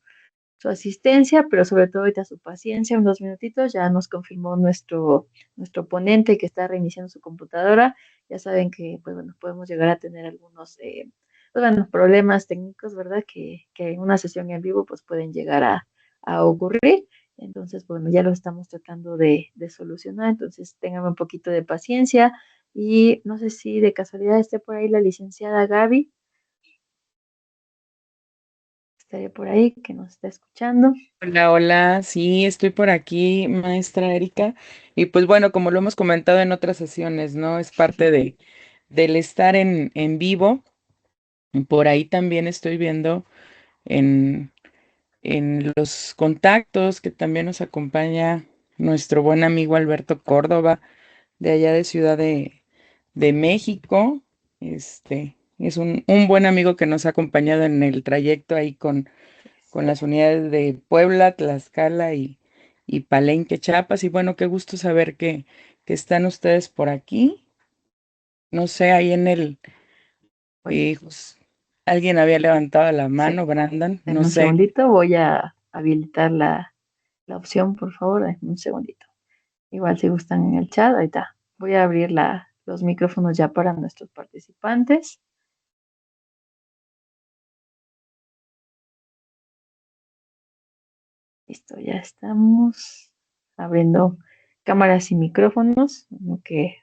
asistencia, pero sobre todo ahorita su paciencia, unos minutitos. Ya nos confirmó nuestro ponente que está reiniciando su computadora. Ya saben que, pues bueno, podemos llegar a tener algunos, pues bueno, problemas técnicos, ¿verdad? Que en una sesión en vivo, pues pueden llegar a ocurrir. Entonces, bueno, ya lo estamos tratando de solucionar. Entonces, tengan un poquito de paciencia. Y no sé si de casualidad esté por ahí la licenciada Gaby. Estaría por ahí, que nos está escuchando. Hola, hola, sí, estoy por aquí, maestra Erika. Y pues bueno, como lo hemos comentado en otras sesiones, ¿no? Es parte del estar en vivo. Por ahí también estoy viendo en, en los contactos que también nos acompaña nuestro buen amigo Alberto Córdoba, de allá de Ciudad de México. Es un buen amigo que nos ha acompañado en el trayecto ahí con las unidades de Puebla, Tlaxcala y Palenque, Chiapas. Y bueno, qué gusto saber que están ustedes por aquí. No sé, ahí en alguien había levantado la Sí, mano, Brandon, en no un sé. segundito voy a habilitar la opción, por favor, en un segundito. Igual si gustan en el chat, ahí está. Voy a abrir los micrófonos ya para nuestros participantes. Listo, ya estamos abriendo cámaras y micrófonos, en lo que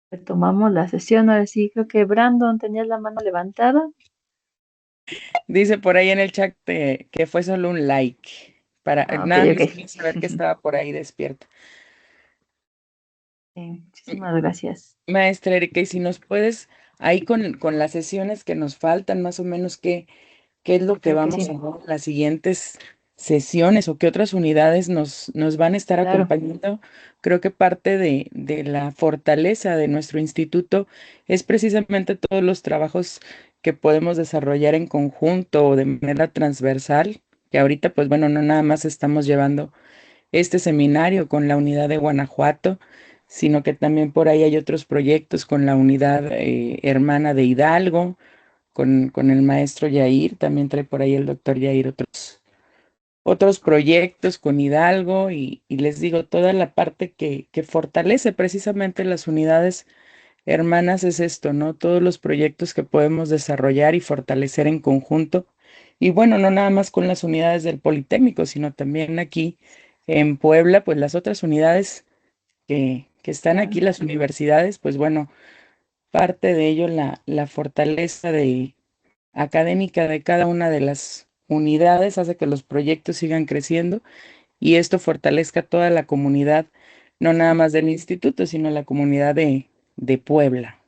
retomamos la sesión. Ahora sí, creo que Brandon tenías la mano levantada. Dice por ahí en el chat que fue solo un like. Ok, Nada más ok. quería saber que estaba por ahí despierto. Muchísimas gracias. Maestra Erika, y si nos puedes ahí con las sesiones que nos faltan, más o menos qué es lo que Claro que vamos sí, a ver en las siguientes sesiones o qué otras unidades nos van a estar claro. acompañando. Creo que parte de la fortaleza de nuestro instituto es precisamente todos los trabajos que podemos desarrollar en conjunto o de manera transversal, que ahorita, pues bueno, no nada más estamos llevando este seminario con la unidad de Guanajuato, sino que también por ahí hay otros proyectos con la unidad hermana de Hidalgo, con el maestro Yair, también trae por ahí el doctor Yair otros proyectos con Hidalgo y les digo, toda la parte que fortalece precisamente las unidades hermanas es esto, ¿no? Todos los proyectos que podemos desarrollar y fortalecer en conjunto. Y bueno, no nada más con las unidades del Politécnico, sino también aquí en Puebla, pues las otras unidades que están Claro. aquí, las universidades, pues bueno, parte de ello la fortaleza académica de cada una de las unidades hace que los proyectos sigan creciendo y esto fortalezca toda la comunidad, no nada más del instituto, sino la comunidad de Puebla.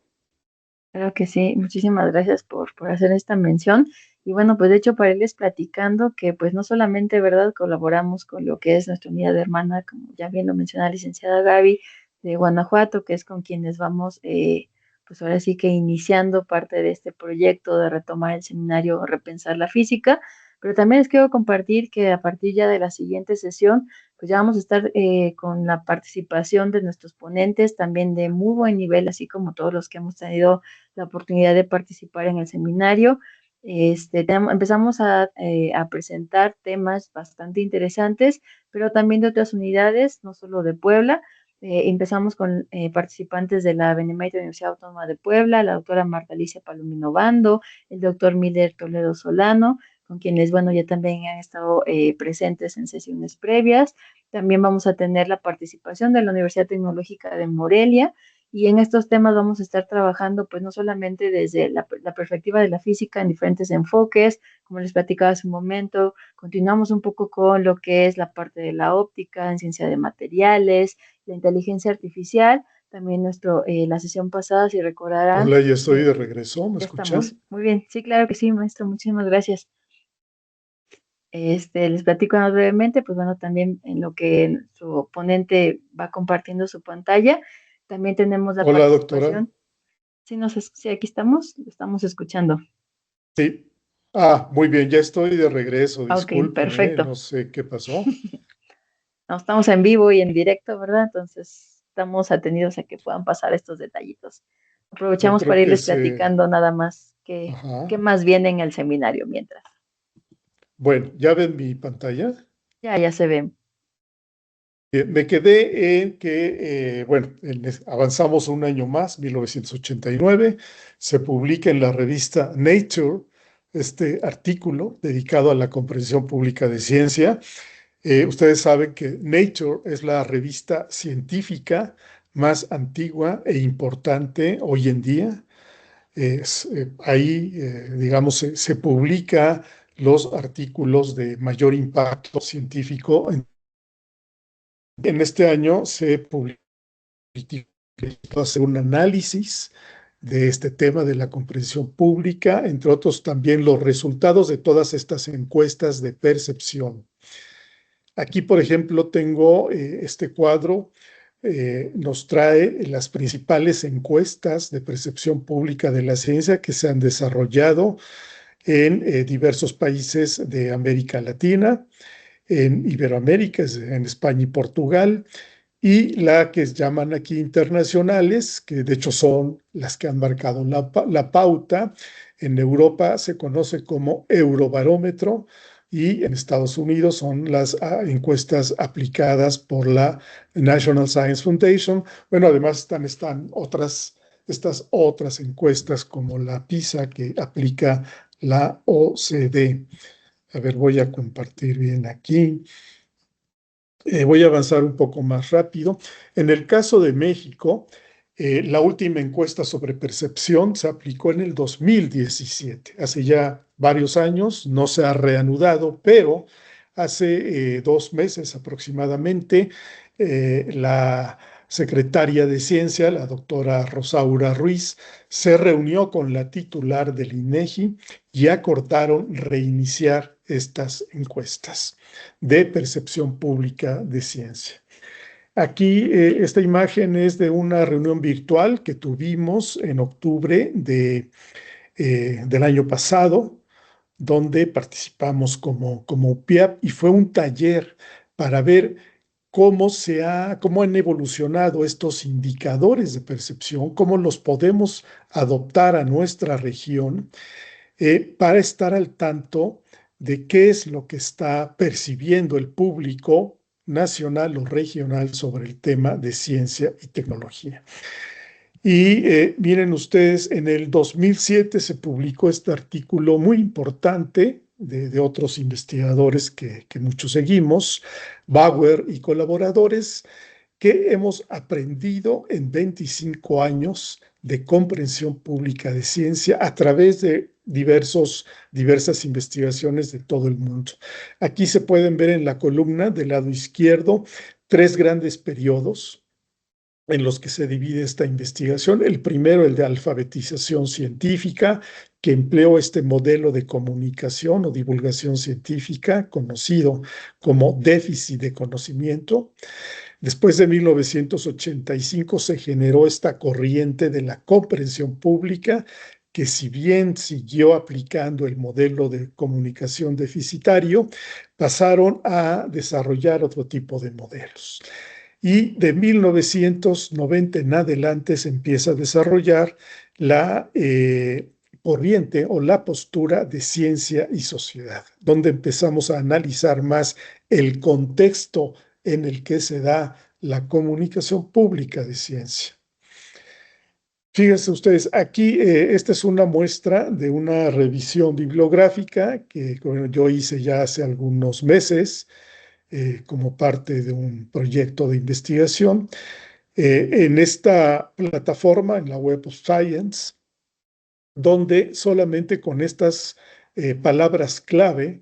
Claro que sí, muchísimas gracias por hacer esta mención. Y bueno, pues de hecho para irles platicando que pues no solamente, ¿verdad? Colaboramos con lo que es nuestra unidad hermana, como ya bien lo mencionaba la licenciada Gaby, de Guanajuato, que es con quienes vamos, pues ahora sí que iniciando parte de este proyecto de retomar el seminario Repensar la Física, pero también les quiero compartir que a partir ya de la siguiente sesión, pues ya vamos a estar con la participación de nuestros ponentes, también de muy buen nivel, así como todos los que hemos tenido la oportunidad de participar en el seminario. Empezamos a presentar temas bastante interesantes, pero también de otras unidades, no solo de Puebla. Empezamos con participantes de la Benemérita Universidad Autónoma de Puebla, la doctora Marta Alicia Palomino Bando, el doctor Miller Toledo Solano, con quienes, bueno, ya también han estado presentes en sesiones previas. También vamos a tener la participación de la Universidad Tecnológica de Morelia, y en estos temas vamos a estar trabajando, pues no solamente desde la perspectiva de la física en diferentes enfoques, como les platicaba hace un momento, continuamos un poco con lo que es la parte de la óptica, en ciencia de materiales, la inteligencia artificial, también la sesión pasada, si recordarán, Hola, ya estoy de regreso, ¿me ya estamos. escuchan? Muy bien, sí, claro que sí, maestro, muchísimas gracias. Les platico más brevemente, pues bueno, también en lo que su oponente va compartiendo su pantalla, también tenemos la Hola, doctora. participación. Sí, aquí estamos, lo estamos escuchando. Sí. Muy bien, ya estoy de regreso, Ok, discúlpeme, perfecto. no sé qué pasó. No, estamos en vivo y en directo, ¿verdad? Entonces estamos atendidos a que puedan pasar estos detallitos. Yo Aprovechamos creo para que irles platicando nada más qué ajá. más viene en el seminario mientras. Bueno, ¿ya ven mi pantalla? Ya se ven. Bien, me quedé en que, bueno, avanzamos un año más, 1989, se publica en la revista Nature este artículo dedicado a la comprensión pública de ciencia. Ustedes saben que Nature es la revista científica más antigua e importante hoy en día. Ahí, digamos, se publica los artículos de mayor impacto científico. En este año se publicó hacer un análisis de este tema de la comprensión pública, entre otros también los resultados de todas estas encuestas de percepción. Aquí, por ejemplo, tengo este cuadro, nos trae las principales encuestas de percepción pública de la ciencia que se han desarrollado en diversos países de América Latina, en Iberoamérica, en España y Portugal, y la que llaman aquí internacionales, que de hecho son las que han marcado la pauta. En Europa se conoce como Eurobarómetro y en Estados Unidos son las encuestas aplicadas por la National Science Foundation. Bueno, además están estas otras encuestas como la PISA que aplica la OCDE. A ver, voy a compartir bien aquí. Voy a avanzar un poco más rápido. En el caso de México, la última encuesta sobre percepción se aplicó en el 2017, hace ya varios años, no se ha reanudado, pero hace 2 meses aproximadamente secretaria de Ciencia, la doctora Rosaura Ruiz, se reunió con la titular del INEGI y acordaron reiniciar estas encuestas de percepción pública de ciencia. Aquí esta imagen es de una reunión virtual que tuvimos en octubre del año pasado, donde participamos como UPIAP, y fue un taller para ver cómo han evolucionado estos indicadores de percepción, cómo los podemos adoptar a nuestra región para estar al tanto de qué es lo que está percibiendo el público nacional o regional sobre el tema de ciencia y tecnología. Y miren ustedes, en el 2007 se publicó este artículo muy importante de otros investigadores que muchos seguimos, Bauer y colaboradores, que hemos aprendido en 25 años de comprensión pública de ciencia a través de diversas investigaciones de todo el mundo. Aquí se pueden ver en la columna del lado izquierdo 3 grandes periodos en los que se divide esta investigación. El primero, el de alfabetización científica, que empleó este modelo de comunicación o divulgación científica conocido como déficit de conocimiento. Después de 1985 se generó esta corriente de la comprensión pública, que si bien siguió aplicando el modelo de comunicación deficitario, pasaron a desarrollar otro tipo de modelos. Y de 1990 en adelante se empieza a desarrollar la corriente o la postura de ciencia y sociedad, donde empezamos a analizar más el contexto en el que se da la comunicación pública de ciencia. Fíjense ustedes, aquí esta es una muestra de una revisión bibliográfica que yo hice ya hace algunos meses como parte de un proyecto de investigación. En esta plataforma, en la Web of Science, donde solamente con estas palabras clave,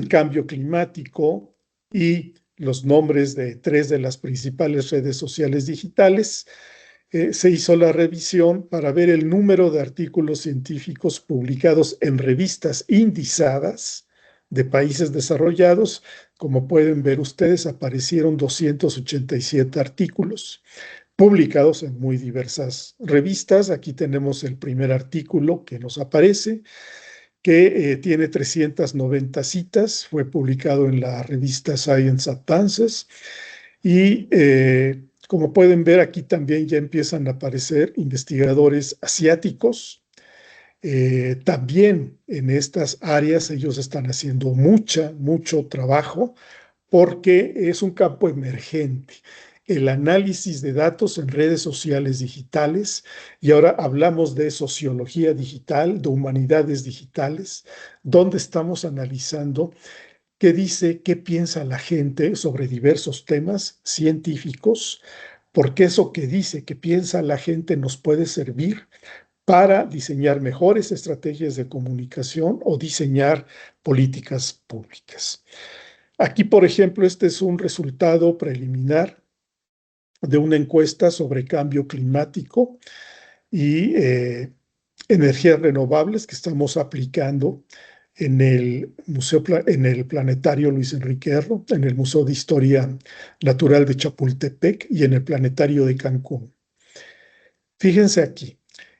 cambio climático y los nombres de 3 de las principales redes sociales digitales, se hizo la revisión para ver el número de artículos científicos publicados en revistas indizadas de países desarrollados. Como pueden ver ustedes, aparecieron 287 artículos publicados en muy diversas revistas. Aquí tenemos el primer artículo que nos aparece, que tiene 390 citas, fue publicado en la revista Science Advances, y como pueden ver, aquí también ya empiezan a aparecer investigadores asiáticos. También en estas áreas ellos están haciendo mucho trabajo, porque es un campo emergente, el análisis de datos en redes sociales digitales, y ahora hablamos de sociología digital, de humanidades digitales, donde estamos analizando qué dice, qué piensa la gente sobre diversos temas científicos, porque eso que dice, que piensa la gente nos puede servir para diseñar mejores estrategias de comunicación o diseñar políticas públicas. Aquí, por ejemplo, este es un resultado preliminar de una encuesta sobre cambio climático y energías renovables que estamos aplicando en el Planetario Luis Enrique Erro, en el Museo de Historia Natural de Chapultepec y en el Planetario de Cancún. Fíjense aquí,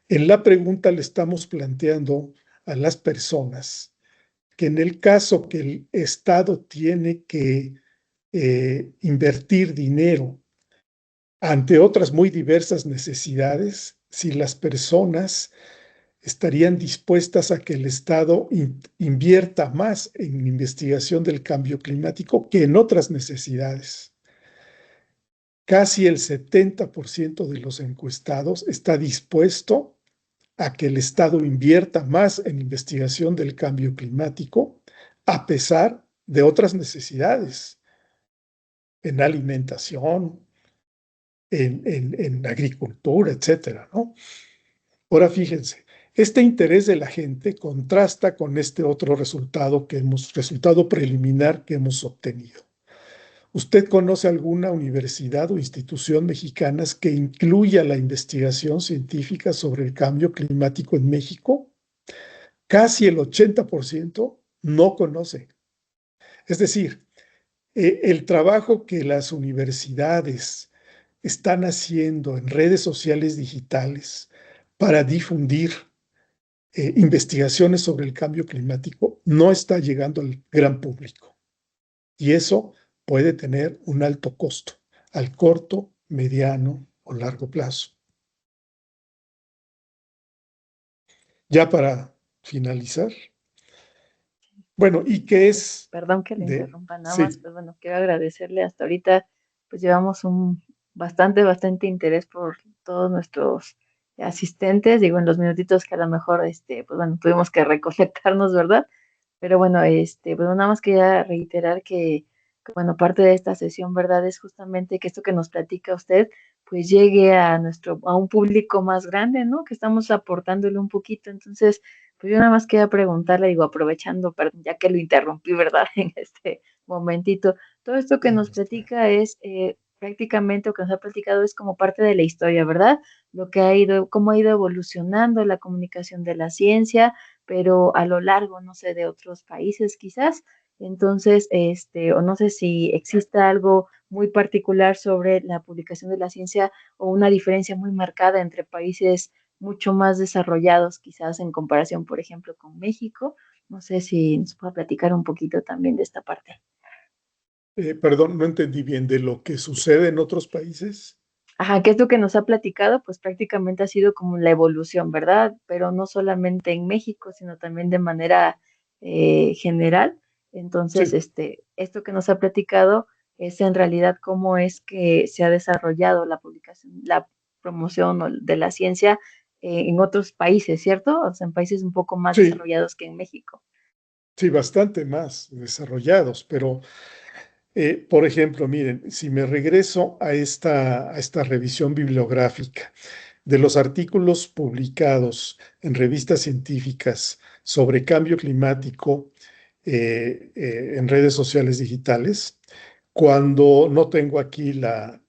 en la pregunta le estamos planteando a las personas que en el caso que el Estado tiene que invertir dinero ante otras muy diversas necesidades, si las personas estarían dispuestas a que el Estado invierta más en investigación del cambio climático que en otras necesidades. Casi el 70% de los encuestados está dispuesto a que el Estado invierta más en investigación del cambio climático, a pesar de otras necesidades, en alimentación, en agricultura, etcétera, ¿no? Ahora fíjense, este interés de la gente contrasta con este otro resultado preliminar que hemos obtenido. ¿Usted conoce alguna universidad o institución mexicanas que incluya la investigación científica sobre el cambio climático en México? Casi el 80% no conoce. Es decir, el trabajo que las universidades están haciendo en redes sociales digitales para difundir investigaciones sobre el cambio climático no está llegando al gran público. Y eso puede tener un alto costo al corto, mediano o largo plazo. Ya para finalizar, bueno, ¿y qué es Perdón que le de...? interrumpa nada más, Sí, pues bueno, quiero agradecerle hasta ahorita, pues llevamos un bastante interés por todos nuestros asistentes, digo, en los minutitos que a lo mejor, pues bueno, tuvimos que recolectarnos, ¿verdad? Pero bueno, pues nada más quería reiterar bueno, parte de esta sesión, ¿verdad? Es justamente que esto que nos platica usted, pues llegue a un público más grande, ¿no? Que estamos aportándole un poquito. Entonces, pues yo nada más quería preguntarle, digo, aprovechando, perdón, ya que lo interrumpí, ¿verdad? En este momentito, todo esto que nos platica es prácticamente, o que nos ha platicado es como parte de la historia, ¿verdad? Lo que ha ido, cómo ha ido evolucionando la comunicación de la ciencia, pero a lo largo, no sé, de otros países quizás. Entonces, o no sé si existe algo muy particular sobre la publicación de la ciencia o una diferencia muy marcada entre países mucho más desarrollados, quizás en comparación, por ejemplo, con México. No sé si nos puede platicar un poquito también de esta parte. perdón, no entendí bien de lo que sucede en otros países. Ajá, que esto que nos ha platicado, pues prácticamente ha sido como la evolución, ¿verdad? Pero no solamente en México, sino también de manera general. Entonces, Sí, esto que nos ha platicado es en realidad cómo es que se ha desarrollado la publicación, la promoción de la ciencia en otros países, ¿cierto? O sea, en países un poco más sí, desarrollados que en México. sí, bastante más desarrollados, pero por ejemplo, miren, si me regreso a esta revisión bibliográfica de los artículos publicados en revistas científicas sobre cambio climático en redes sociales digitales, cuando no tengo aquí la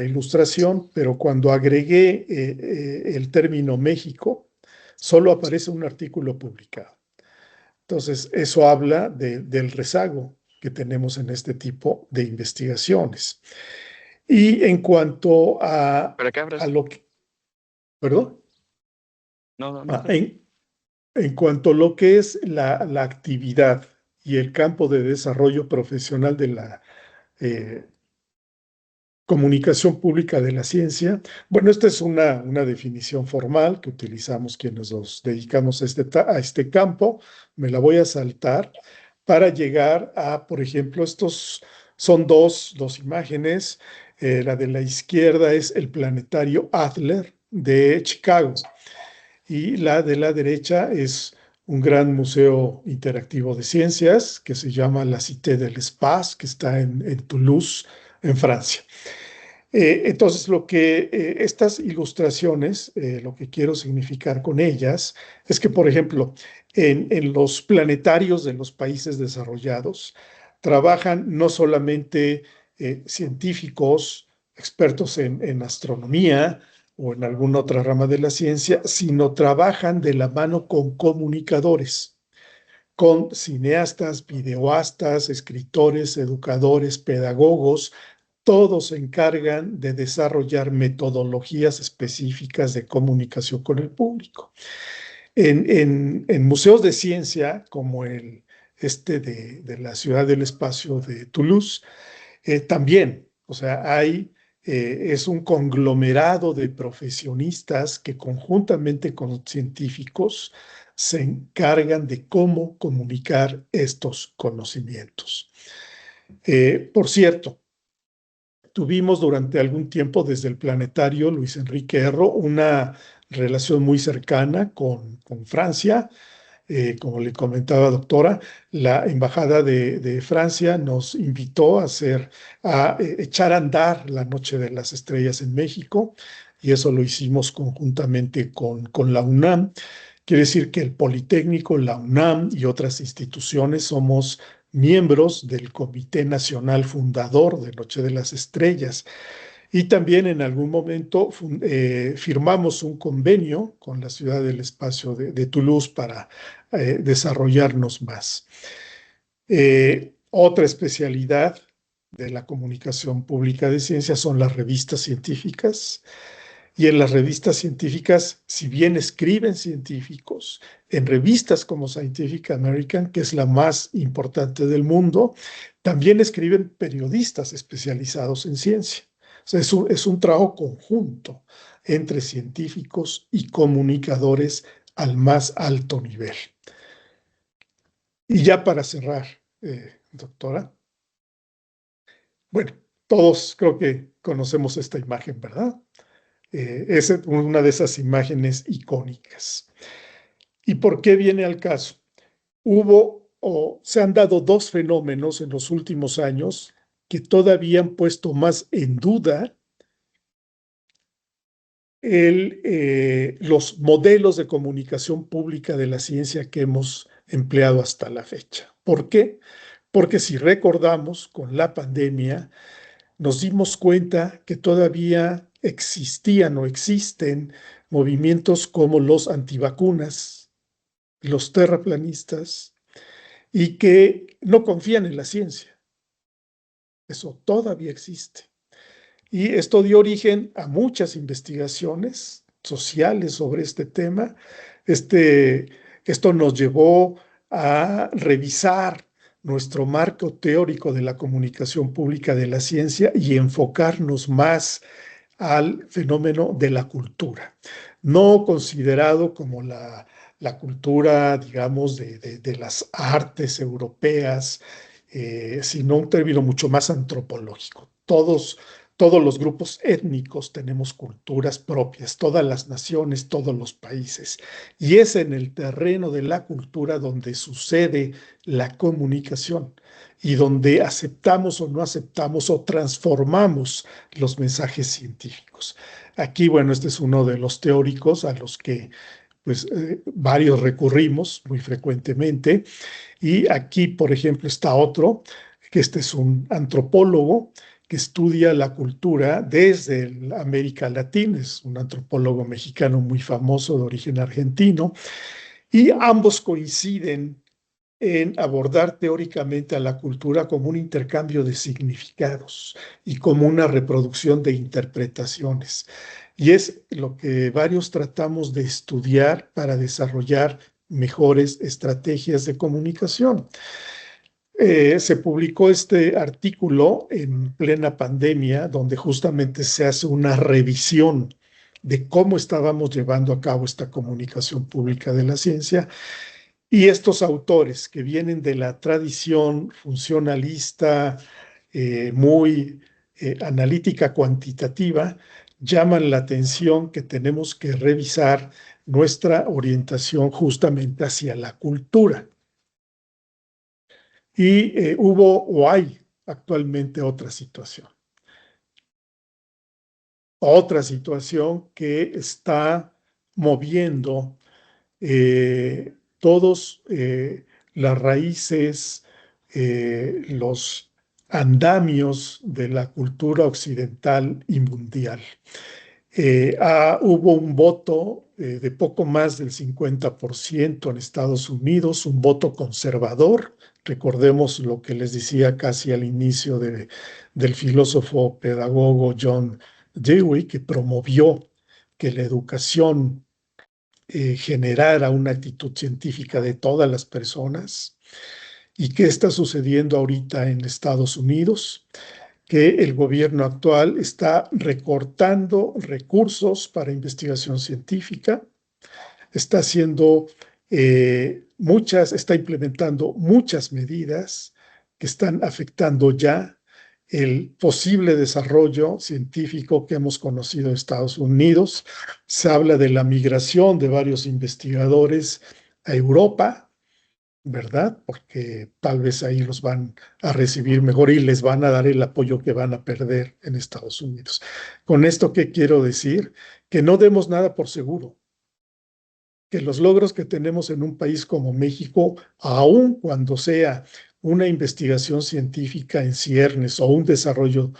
ilustración, pero cuando agregué el término México, solo aparece un artículo publicado. Entonces, eso habla del rezago que tenemos en este tipo de investigaciones. Y en cuanto ¿Para qué a abres? lo que, perdón, No, no, no. Ah, en cuanto a lo que es la actividad y el campo de desarrollo profesional de la eh, comunicación pública de la ciencia, bueno, esta es una definición formal que utilizamos quienes nos dedicamos a este campo. Me la voy a saltar para llegar a, por ejemplo, estos son dos imágenes. La de la izquierda es el planetario Adler de Chicago y la de la derecha es un gran museo interactivo de ciencias que se llama la Cité de l'Espace, que está en Toulouse, en Francia. Entonces, estas ilustraciones, lo que quiero significar con ellas es que, por ejemplo, en los planetarios de los países desarrollados, trabajan no solamente científicos, expertos en astronomía o en alguna otra rama de la ciencia, sino trabajan de la mano con comunicadores, con cineastas, videoastas, escritores, educadores, pedagogos. Todos se encargan de desarrollar metodologías específicas de comunicación con el público. En museos de ciencia, como de la Ciudad del Espacio de Toulouse, también, o sea, es un conglomerado de profesionistas que conjuntamente con científicos se encargan de cómo comunicar estos conocimientos. Por cierto, tuvimos durante algún tiempo desde el planetario Luis Enrique Erro una relación muy cercana con Francia. Como le comentaba, doctora, la Embajada de Francia nos invitó a echar a andar la Noche de las Estrellas en México y eso lo hicimos conjuntamente con la UNAM. Quiere decir que el Politécnico, la UNAM y otras instituciones somos miembros del Comité Nacional Fundador de Noche de las Estrellas. Y también en algún momento firmamos un convenio con la Ciudad del Espacio de Toulouse para desarrollarnos más. Otra especialidad de la comunicación pública de ciencia son las revistas científicas. Y en las revistas científicas, si bien escriben científicos, en revistas como Scientific American, que es la más importante del mundo, también escriben periodistas especializados en ciencia. O sea, es un trabajo conjunto entre científicos y comunicadores al más alto nivel. Y ya para cerrar, doctora, bueno, todos creo que conocemos esta imagen, ¿verdad? Es una de esas imágenes icónicas. ¿Y por qué viene al caso? Se han dado dos fenómenos en los últimos años que todavía han puesto más en duda los modelos de comunicación pública de la ciencia que hemos empleado hasta la fecha. ¿Por qué? Porque si recordamos, con la pandemia, nos dimos cuenta que todavía existían o existen movimientos como los antivacunas, los terraplanistas, y que no confían en la ciencia. Eso todavía existe. Y esto dio origen a muchas investigaciones sociales sobre este tema. Esto nos llevó a revisar nuestro marco teórico de la comunicación pública de la ciencia y enfocarnos más al fenómeno de la cultura, no considerado como la cultura, digamos, de las artes europeas, sino un término mucho más antropológico. Todos los grupos étnicos tenemos culturas propias, todas las naciones, todos los países. Y es en el terreno de la cultura donde sucede la comunicación y donde aceptamos o no aceptamos o transformamos los mensajes científicos. Aquí, bueno, este es uno de los teóricos a los que pues, varios recurrimos muy frecuentemente. Y aquí, por ejemplo, está otro, que este es un antropólogo que estudia la cultura desde América Latina, es un antropólogo mexicano muy famoso de origen argentino, y ambos coinciden en abordar teóricamente a la cultura como un intercambio de significados y como una reproducción de interpretaciones. Y es lo que varios tratamos de estudiar para desarrollar mejores estrategias de comunicación. Se publicó este artículo en plena pandemia, donde justamente se hace una revisión de cómo estábamos llevando a cabo esta comunicación pública de la ciencia. Y estos autores que vienen de la tradición funcionalista, muy analítica cuantitativa, llaman la atención que tenemos que revisar nuestra orientación justamente hacia la cultura. Y hubo o hay actualmente otra situación. Otra situación que está moviendo todos las raíces, los andamios de la cultura occidental y mundial. Hubo un voto de poco más del 50% en Estados Unidos, un voto conservador. Recordemos lo que les decía casi al inicio del filósofo pedagogo John Dewey, que promovió que la educación generara una actitud científica de todas las personas. ¿Y qué está sucediendo ahorita en Estados Unidos? Que el gobierno actual está recortando recursos para investigación científica, está haciendo está implementando muchas medidas que están afectando ya el posible desarrollo científico que hemos conocido en Estados Unidos. Se habla de la migración de varios investigadores a Europa, ¿verdad? Porque tal vez ahí los van a recibir mejor y les van a dar el apoyo que van a perder en Estados Unidos. Con esto, ¿qué quiero decir? Que no demos nada por seguro. Que los logros que tenemos en un país como México, aun cuando sea una investigación científica en ciernes o un desarrollo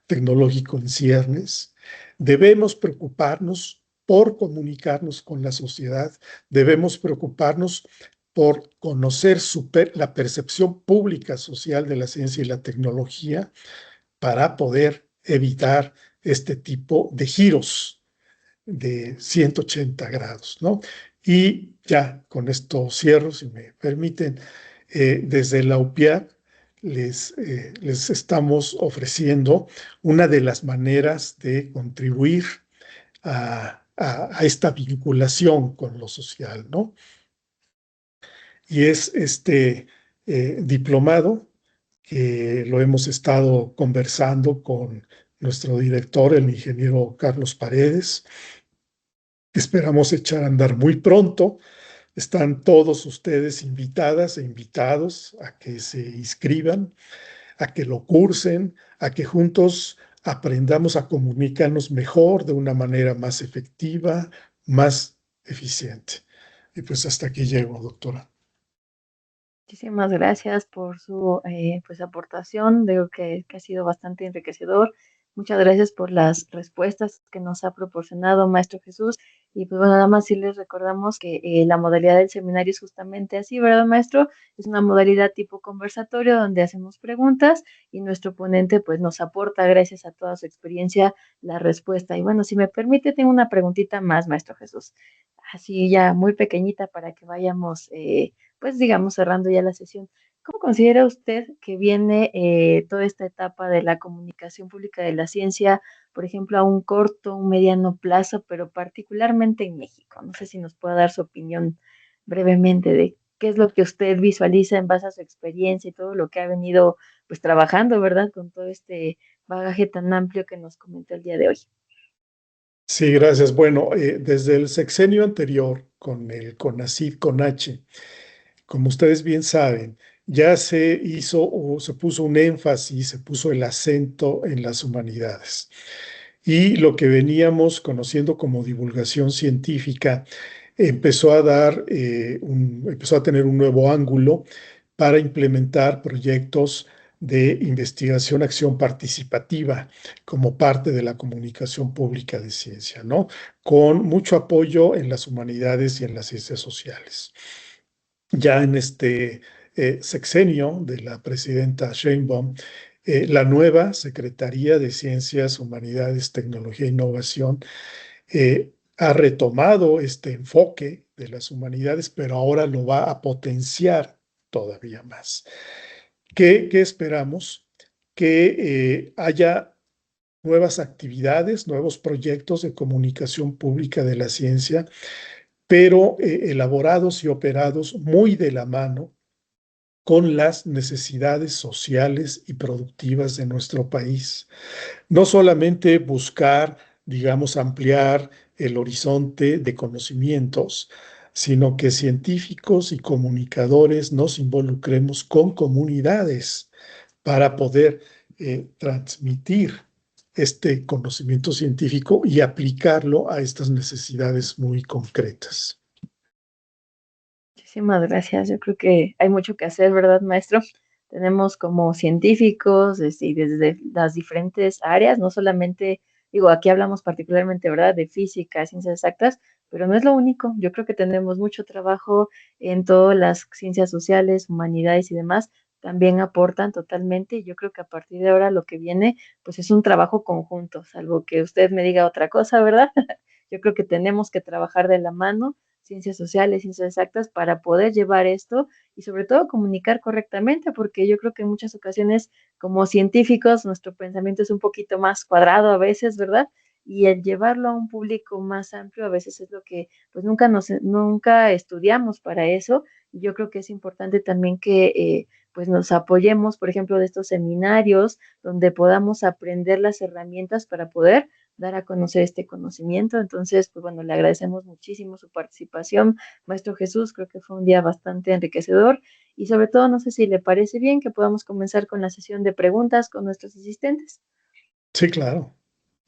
tecnológico en ciernes, debemos preocuparnos por comunicarnos con la sociedad, debemos preocuparnos por conocer la percepción pública social de la ciencia y la tecnología para poder evitar este tipo de giros de 180 grados, ¿no? Y ya con esto cierro, si me permiten. Desde la UPIAC les estamos ofreciendo una de las maneras de contribuir a esta vinculación con lo social, ¿no? Y es este diplomado que lo hemos estado conversando con nuestro director, el ingeniero Carlos Paredes. Esperamos echar a andar muy pronto. Están todos ustedes invitadas e invitados a que se inscriban, a que lo cursen, a que juntos aprendamos a comunicarnos mejor, de una manera más efectiva, más eficiente. Y pues hasta aquí llego, doctora. Muchísimas gracias por su pues aportación. Digo que ha sido bastante enriquecedor. Muchas gracias por las respuestas que nos ha proporcionado Maestro Jesús. Y pues bueno, nada más sí les recordamos que la modalidad del seminario es justamente así, ¿verdad, maestro? Es una modalidad tipo conversatorio donde hacemos preguntas y nuestro ponente pues nos aporta, gracias a toda su experiencia, la respuesta. Y bueno, si me permite, tengo una preguntita más, Maestro Jesús. Así ya muy pequeñita para que vayamos pues digamos, cerrando ya la sesión. ¿Cómo considera usted que viene toda esta etapa de la comunicación pública de la ciencia, por ejemplo, a un corto, un mediano plazo, pero particularmente en México? No sé si nos puede dar su opinión brevemente de qué es lo que usted visualiza en base a su experiencia y todo lo que ha venido pues trabajando, ¿verdad? Con todo este bagaje tan amplio que nos comentó el día de hoy. Sí, gracias. Bueno, desde el sexenio anterior, con el CONACYT, CONACHE, como ustedes bien saben, ya se hizo o se puso un énfasis, se puso el acento en las humanidades. Y lo que veníamos conociendo como divulgación científica empezó empezó a tener un nuevo ángulo para implementar proyectos de investigación, acción participativa como parte de la comunicación pública de ciencia, ¿no? Con mucho apoyo en las humanidades y en las ciencias sociales. Ya en este sexenio de la presidenta Sheinbaum, la nueva Secretaría de Ciencias, Humanidades, Tecnología e Innovación ha retomado este enfoque de las humanidades, pero ahora lo va a potenciar todavía más. ¿Qué esperamos? Que haya nuevas actividades, nuevos proyectos de comunicación pública de la ciencia, pero elaborados y operados muy de la mano con las necesidades sociales y productivas de nuestro país. No solamente buscar, digamos, ampliar el horizonte de conocimientos, sino que científicos y comunicadores nos involucremos con comunidades para poder transmitir este conocimiento científico y aplicarlo a estas necesidades muy concretas. Muchísimas gracias. Yo creo que hay mucho que hacer, ¿verdad, maestro? Tenemos como científicos y desde las diferentes áreas, no solamente, digo, aquí hablamos particularmente, ¿verdad?, de física, ciencias exactas, pero no es lo único. Yo creo que tenemos mucho trabajo en todas las ciencias sociales, humanidades y demás. También aportan totalmente. Y yo creo que a partir de ahora lo que viene, pues es un trabajo conjunto, salvo que usted me diga otra cosa, ¿verdad? Yo creo que tenemos que trabajar de la mano ciencias sociales, ciencias exactas, para poder llevar esto y sobre todo comunicar correctamente, porque yo creo que en muchas ocasiones como científicos nuestro pensamiento es un poquito más cuadrado a veces, ¿verdad? Y el llevarlo a un público más amplio a veces es lo que pues nunca estudiamos para eso. Y yo creo que es importante también que pues nos apoyemos, por ejemplo, de estos seminarios donde podamos aprender las herramientas para poder dar a conocer este conocimiento. Entonces, pues bueno, le agradecemos muchísimo su participación, Maestro Jesús. Creo que fue un día bastante enriquecedor y sobre todo, no sé si le parece bien que podamos comenzar con la sesión de preguntas con nuestros asistentes. Sí, claro,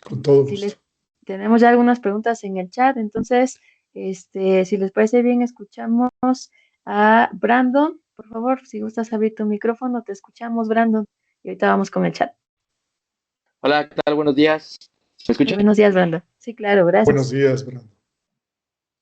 con todo Si gusto. tenemos ya algunas preguntas en el chat, entonces, si les parece bien, escuchamos a Brandon. por favor, si gustas abrir tu micrófono, te escuchamos, Brandon. Y ahorita vamos con el chat. Hola, ¿qué tal? Buenos días. ¿Me Muy escuchan? buenos días, Brandon. Sí, claro, Buenos gracias. días, Brandon.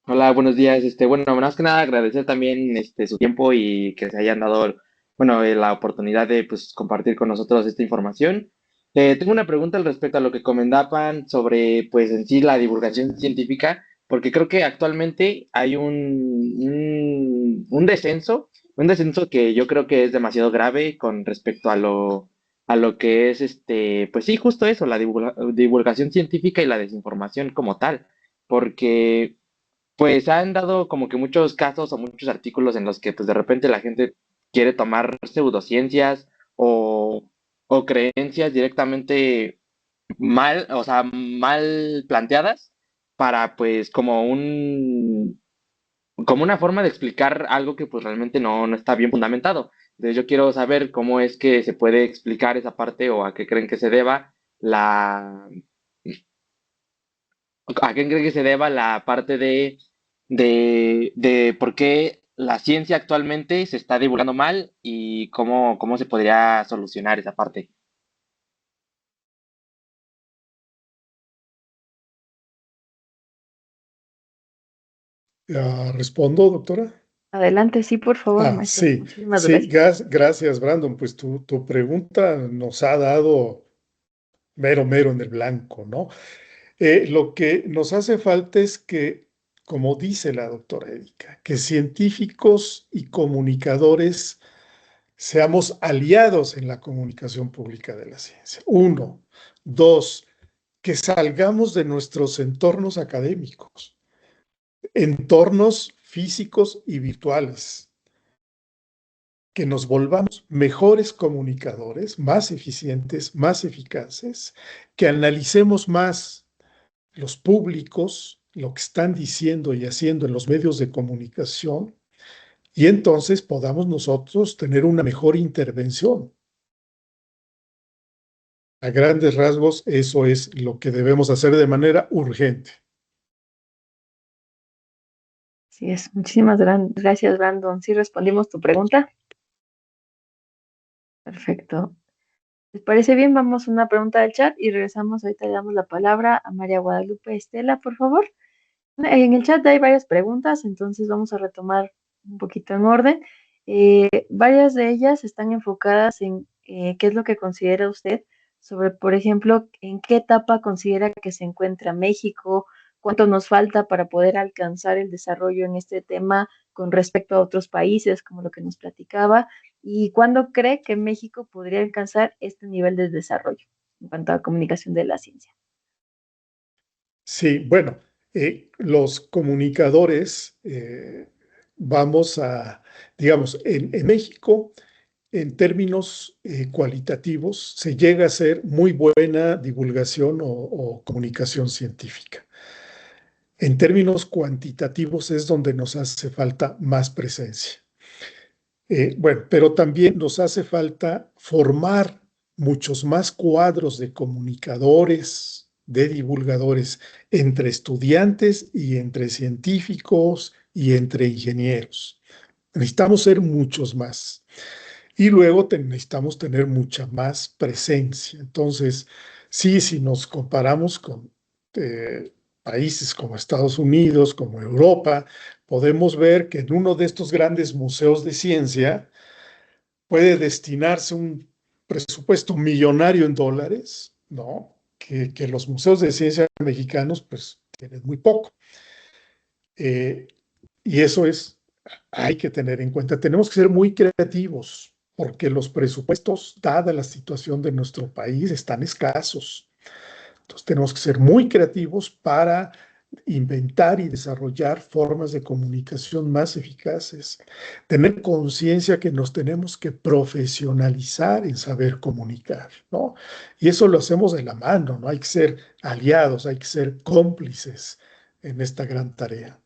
Hola, buenos días. Bueno, más que nada agradecer también su tiempo y que se hayan dado, bueno, la oportunidad de pues compartir con nosotros esta información. Tengo una pregunta al respecto a lo que comentaban sobre pues en sí la divulgación científica, porque creo que actualmente hay un descenso que yo creo que es demasiado grave con respecto a lo que es pues sí, justo eso, la divulgación científica y la desinformación como tal, porque pues han dado como que muchos casos o muchos artículos en los que pues de repente la gente quiere tomar pseudociencias o creencias directamente mal, o sea, mal planteadas para pues como una forma de explicar algo que pues realmente no está bien fundamentado. Entonces yo quiero saber cómo es que se puede explicar esa parte o a qué creen que se deba ¿A qué cree que se deba la parte de por qué la ciencia actualmente se está divulgando mal y cómo se podría solucionar esa parte? ¿Respondo, doctora? Adelante, sí, por favor, maestro. Sí, Muchísimas sí, gracias. gracias, Brandon. Pues tu pregunta nos ha dado mero en el blanco, ¿no? Lo que nos hace falta es que, como dice la doctora Erika, que científicos y comunicadores seamos aliados en la comunicación pública de la ciencia. Uno. Dos, que salgamos de nuestros entornos académicos, entornos físicos y virtuales, que nos volvamos mejores comunicadores, más eficientes, más eficaces, que analicemos más los públicos, lo que están diciendo y haciendo en los medios de comunicación, y entonces podamos nosotros tener una mejor intervención. A grandes rasgos, eso es lo que debemos hacer de manera urgente. Sí, es. Muchísimas gracias, Brandon. ¿Sí respondimos tu pregunta? Perfecto. ¿Les parece bien? Vamos a una pregunta del chat y regresamos. Ahorita le damos la palabra a María Guadalupe Estela, por favor. En el chat hay varias preguntas, entonces vamos a retomar un poquito en orden. Varias de ellas están enfocadas en qué es lo que considera usted sobre, por ejemplo, en qué etapa considera que se encuentra México, cuánto nos falta para poder alcanzar el desarrollo en este tema con respecto a otros países, como lo que nos platicaba, y cuándo cree que México podría alcanzar este nivel de desarrollo en cuanto a comunicación de la ciencia. Sí, bueno, los comunicadores vamos a, digamos, en México, en términos cualitativos, se llega a hacer muy buena divulgación o comunicación científica. En términos cuantitativos es donde nos hace falta más presencia. Bueno, pero también nos hace falta formar muchos más cuadros de comunicadores, de divulgadores, entre estudiantes y entre científicos y entre ingenieros. Necesitamos ser muchos más. Y luego necesitamos tener mucha más presencia. Entonces, sí, si nos comparamos con países como Estados Unidos, como Europa, podemos ver que en uno de estos grandes museos de ciencia puede destinarse un presupuesto millonario en dólares, ¿no? Que los museos de ciencia mexicanos, pues, tienen muy poco. Y eso hay que tener en cuenta. Tenemos que ser muy creativos porque los presupuestos, dada la situación de nuestro país, están escasos. Entonces tenemos que ser muy creativos para inventar y desarrollar formas de comunicación más eficaces. Tener conciencia que nos tenemos que profesionalizar en saber comunicar, ¿no? Y eso lo hacemos de la mano, ¿no? Hay que ser aliados, hay que ser cómplices en esta gran tarea.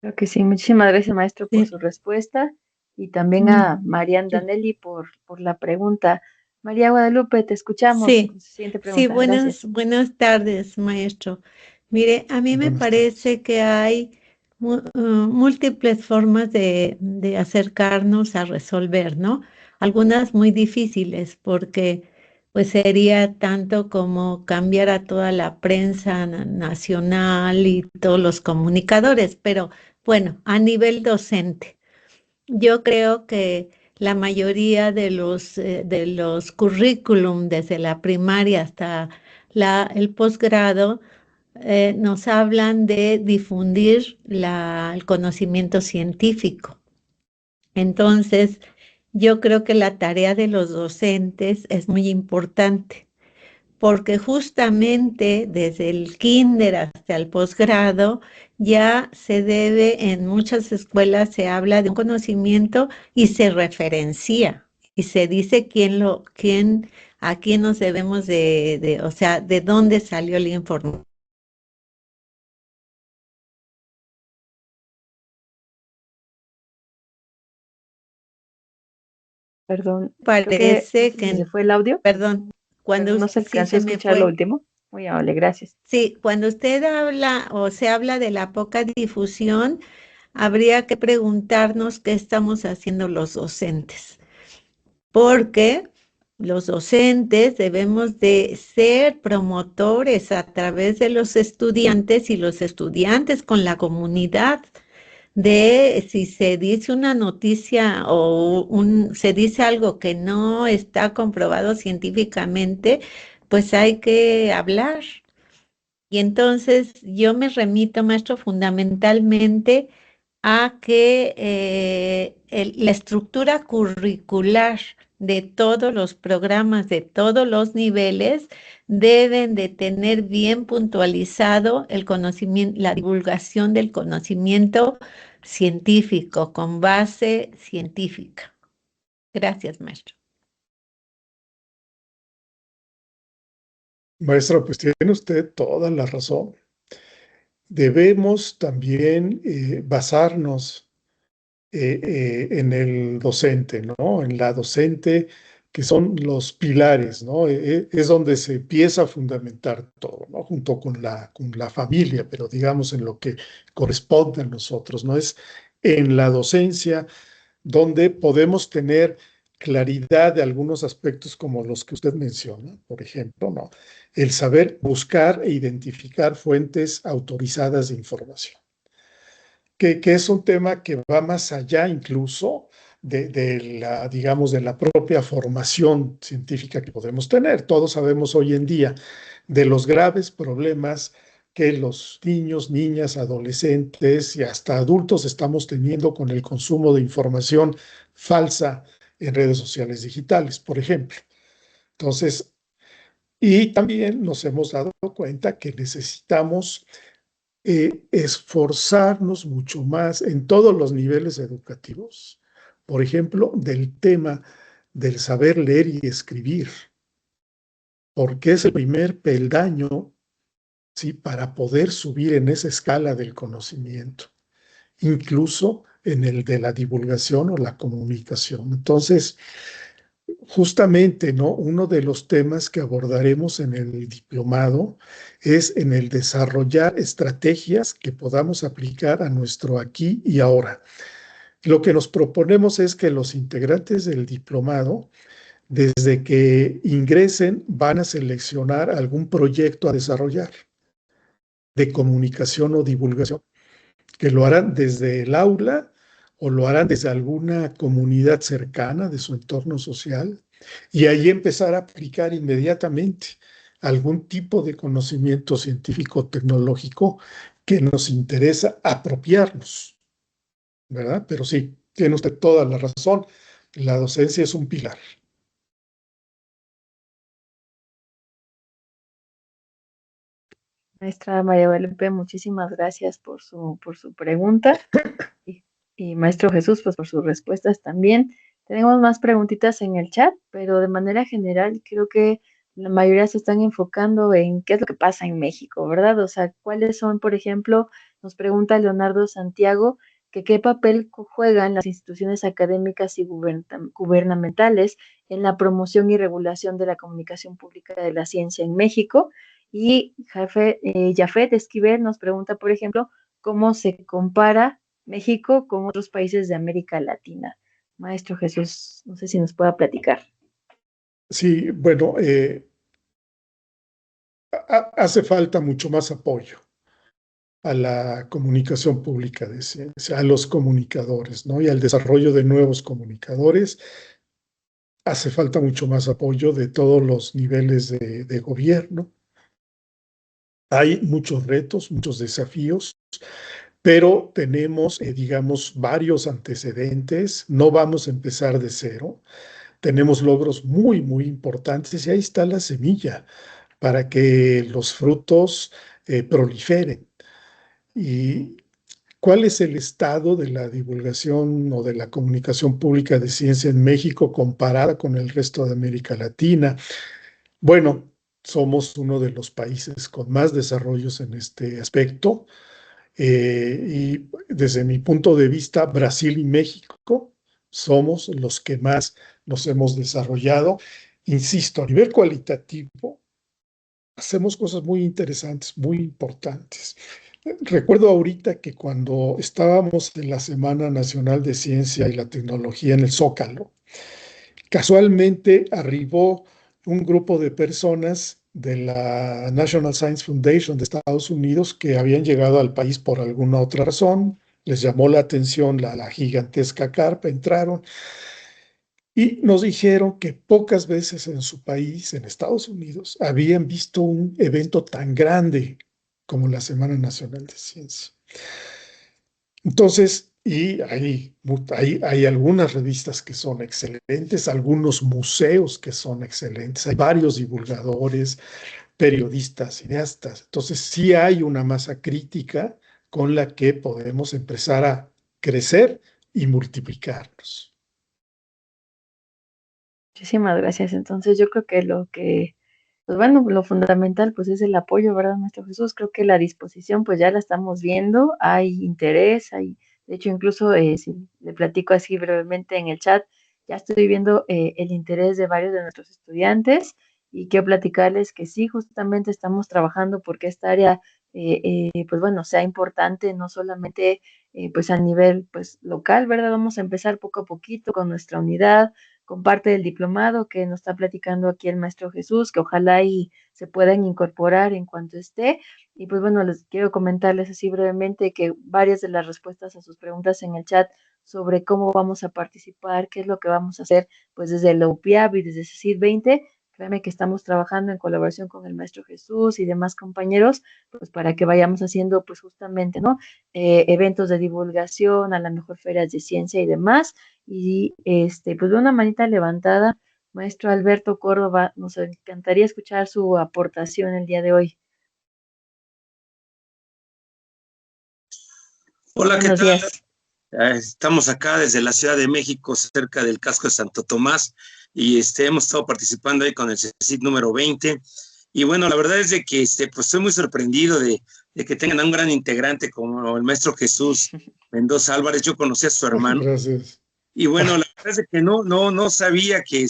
Creo que sí. Muchísimas gracias, maestro, por Sí. su respuesta y también a Marian Danelli por la pregunta. María Guadalupe, te escuchamos Sí, con su siguiente sí, pregunta. Gracias. buenas tardes, maestro. Mire, a mí me Buenas tardes. parece que hay múltiples formas de acercarnos a resolver, ¿no? Algunas muy difíciles porque pues sería tanto como cambiar a toda la prensa nacional y todos los comunicadores, pero bueno, a nivel docente, yo creo que la mayoría de los currículum desde la primaria hasta el posgrado nos hablan de difundir el conocimiento científico. Entonces, yo creo que la tarea de los docentes es muy importante, porque justamente desde el kinder hasta el posgrado ya se debe, en muchas escuelas se habla de un conocimiento y se referencia y se dice a quién nos debemos o sea, de dónde salió la información. Perdón, Parece que se fue el audio. Perdón, cuando No se sí alcanzó a se me escuchar lo fue. último. Muy amable, gracias. Sí, cuando usted habla o se habla de la poca difusión, habría que preguntarnos qué estamos haciendo los docentes, porque los docentes debemos de ser promotores a través de los estudiantes y los estudiantes con la comunidad de si se dice una noticia o se dice algo que no está comprobado científicamente, pues hay que hablar. Y entonces yo me remito, maestro, fundamentalmente a que la estructura curricular de todos los programas, de todos los niveles, deben de tener bien puntualizado el conocimiento, la divulgación del conocimiento científico, con base científica. Gracias, maestro. Maestra, pues tiene usted toda la razón. Debemos también basarnos en el docente, ¿no? En la docente, que son los pilares, ¿no? Es donde se empieza a fundamentar todo, ¿no? Junto con la familia, pero digamos en lo que corresponde a nosotros, ¿no? Es en la docencia donde podemos tener claridad de algunos aspectos como los que usted menciona, por ejemplo, ¿no? El saber buscar e identificar fuentes autorizadas de información, que es un tema que va más allá incluso digamos, de la propia formación científica que podemos tener. Todos sabemos hoy en día de los graves problemas que los niños, niñas, adolescentes y hasta adultos estamos teniendo con el consumo de información falsa en redes sociales digitales, por ejemplo. Entonces, y también nos hemos dado cuenta que necesitamos esforzarnos mucho más en todos los niveles educativos, por ejemplo, del tema del saber leer y escribir, porque es el primer peldaño, ¿sí?, para poder subir en esa escala del conocimiento, incluso en el de la divulgación o la comunicación. Entonces, justamente, ¿no? Uno de los temas que abordaremos en el diplomado es en el desarrollar estrategias que podamos aplicar a nuestro aquí y ahora. Lo que nos proponemos es que los integrantes del diplomado, desde que ingresen, van a seleccionar algún proyecto a desarrollar de comunicación o divulgación, que lo harán desde el aula o lo harán desde alguna comunidad cercana de su entorno social, y ahí empezar a aplicar inmediatamente algún tipo de conocimiento científico tecnológico que nos interesa apropiarnos, ¿verdad? Pero sí, tiene usted toda la razón, la docencia es un pilar. Maestra María Guadalupe, muchísimas gracias por su pregunta. Y maestro Jesús, pues por sus respuestas también. Tenemos más preguntitas en el chat, pero de manera general creo que la mayoría se están enfocando en qué es lo que pasa en México, ¿verdad? O sea, cuáles son, por ejemplo, nos pregunta Leonardo Santiago, que qué papel juegan las instituciones académicas y gubernamentales en la promoción y regulación de la comunicación pública de la ciencia en México. Y Jafet Esquivel nos pregunta, por ejemplo, cómo se compara México con otros países de América Latina. Maestro Jesús, no sé si nos pueda platicar. Sí, bueno, hace falta mucho más apoyo a la comunicación pública de ciencia, a los comunicadores, ¿no? Y al desarrollo de nuevos comunicadores. Hace falta mucho más apoyo de todos los niveles de gobierno. Hay muchos retos, muchos desafíos, pero tenemos, digamos, varios antecedentes. No vamos a empezar de cero. Tenemos logros muy, muy importantes y ahí está la semilla para que los frutos proliferen. ¿Y cuál es el estado de la divulgación o de la comunicación pública de ciencia en México comparada con el resto de América Latina? Bueno, somos uno de los países con más desarrollos en este aspecto. Y desde mi punto de vista, Brasil y México somos los que más nos hemos desarrollado. Insisto, a nivel cualitativo, hacemos cosas muy interesantes, muy importantes. Recuerdo ahorita que cuando estábamos en la Semana Nacional de Ciencia y la Tecnología en el Zócalo, casualmente arribó un grupo de personas de la National Science Foundation de Estados Unidos que habían llegado al país por alguna otra razón. Les llamó la atención la gigantesca carpa, entraron y nos dijeron que pocas veces en su país, en Estados Unidos, habían visto un evento tan grande como la Semana Nacional de Ciencia. Entonces, y hay algunas revistas que son excelentes, algunos museos que son excelentes, hay varios divulgadores, periodistas, cineastas. Entonces, sí hay una masa crítica con la que podemos empezar a crecer y multiplicarnos. Muchísimas gracias. Entonces, yo creo que pues bueno, lo fundamental pues es el apoyo, ¿verdad, Maestro Jesús? Creo que la disposición pues ya la estamos viendo, hay interés, de hecho incluso si le platico así brevemente en el chat, ya estoy viendo el interés de varios de nuestros estudiantes y quiero platicarles que sí, justamente estamos trabajando porque esta área pues bueno, sea importante, no solamente pues a nivel pues local, ¿verdad? Vamos a empezar poco a poquito con nuestra unidad, con parte del diplomado que nos está platicando aquí el maestro Jesús, que ojalá y se puedan incorporar en cuanto esté. Y pues bueno, les quiero comentarles así brevemente que varias de las respuestas a sus preguntas en el chat sobre cómo vamos a participar, qué es lo que vamos a hacer, pues desde la UPIAB y desde CECID 20, créanme que estamos trabajando en colaboración con el maestro Jesús y demás compañeros, pues para que vayamos haciendo pues justamente, ¿no? Eventos de divulgación, a la mejor ferias de ciencia y demás, y pues de una manita levantada, maestro Alberto Córdoba, nos encantaría escuchar su aportación el día de hoy. Hola, ¿qué Buenos tal? días. Estamos acá desde la Ciudad de México, cerca del casco de Santo Tomás, y hemos estado participando ahí con el CECIT número 20. Y bueno, la verdad es de que pues estoy muy sorprendido de que tengan a un gran integrante como el maestro Jesús Mendoza Álvarez. Yo conocí a su hermano. Gracias. Y bueno, la verdad es que no sabía que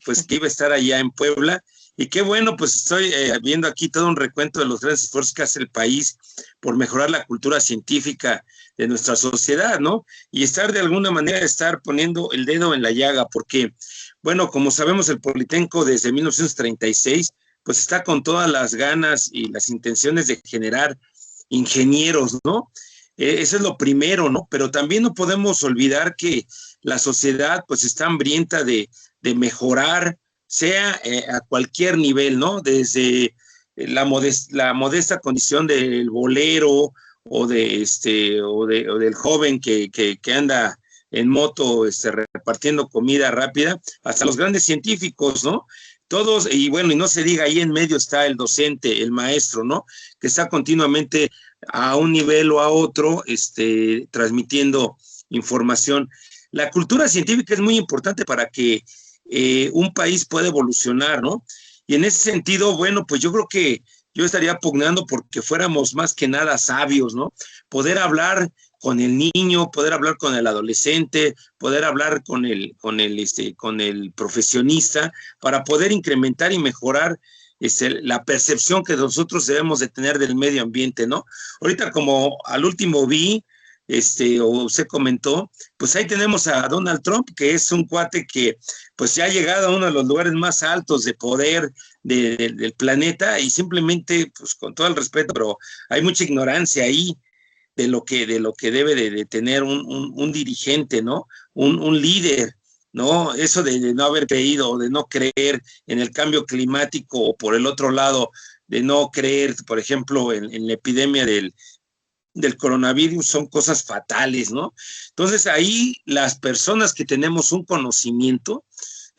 pues que iba a estar allá en Puebla. Y qué bueno, pues estoy viendo aquí todo un recuento de los grandes esfuerzos que hace el país por mejorar la cultura científica de nuestra sociedad, ¿no? Y de alguna manera estar poniendo el dedo en la llaga, porque, bueno, como sabemos, el Politécnico desde 1936, pues está con todas las ganas y las intenciones de generar ingenieros, ¿no? Eso es lo primero, ¿no? Pero también no podemos olvidar que la sociedad, pues, está hambrienta de mejorar, sea a cualquier nivel, ¿no? Desde la modesta condición del bolero o del joven que anda en moto repartiendo comida rápida, hasta los grandes científicos, ¿no? Todos, y bueno, y no se diga, ahí en medio está el docente, el maestro, ¿no? Que está continuamente a un nivel o a otro, transmitiendo información. La cultura científica es muy importante para que un país pueda evolucionar, ¿no? Y en ese sentido, bueno, pues yo creo que yo estaría pugnando porque fuéramos más que nada sabios, ¿no? Poder hablar con el niño, poder hablar con el adolescente, poder hablar con el profesionista, para poder incrementar y mejorar la percepción que nosotros debemos de tener del medio ambiente, ¿no? Ahorita como al último vi, o usted comentó, pues ahí tenemos a Donald Trump, que es un cuate que pues ya ha llegado a uno de los lugares más altos de poder del planeta y simplemente, pues con todo el respeto, pero hay mucha ignorancia ahí de lo que debe de tener un dirigente, ¿no? Un líder, ¿no? Eso de no haber creído, de no creer en el cambio climático, o por el otro lado, de no creer, por ejemplo, en la epidemia del coronavirus, son cosas fatales, ¿no? Entonces ahí las personas que tenemos un conocimiento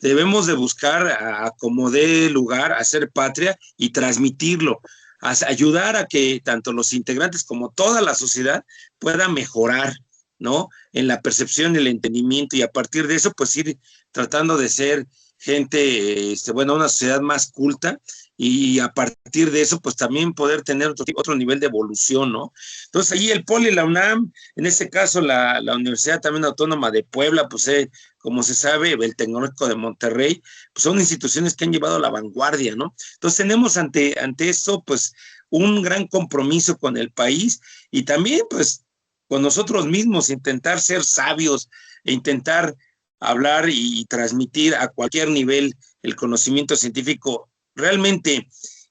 debemos de buscar a como dé lugar, hacer patria y transmitirlo, a ayudar a que tanto los integrantes como toda la sociedad pueda mejorar, ¿no? En la percepción y el entendimiento, y a partir de eso pues ir tratando de ser gente, bueno, una sociedad más culta, y a partir de eso, pues también poder tener otro nivel de evolución, ¿no? Entonces, ahí el POLI, la UNAM, en este caso la Universidad también Autónoma de Puebla, pues como se sabe, el Tecnológico de Monterrey, pues son instituciones que han llevado a la vanguardia, ¿no? Entonces, tenemos ante esto, pues, un gran compromiso con el país y también, pues, con nosotros mismos, intentar ser sabios e intentar hablar y transmitir a cualquier nivel el conocimiento científico. Realmente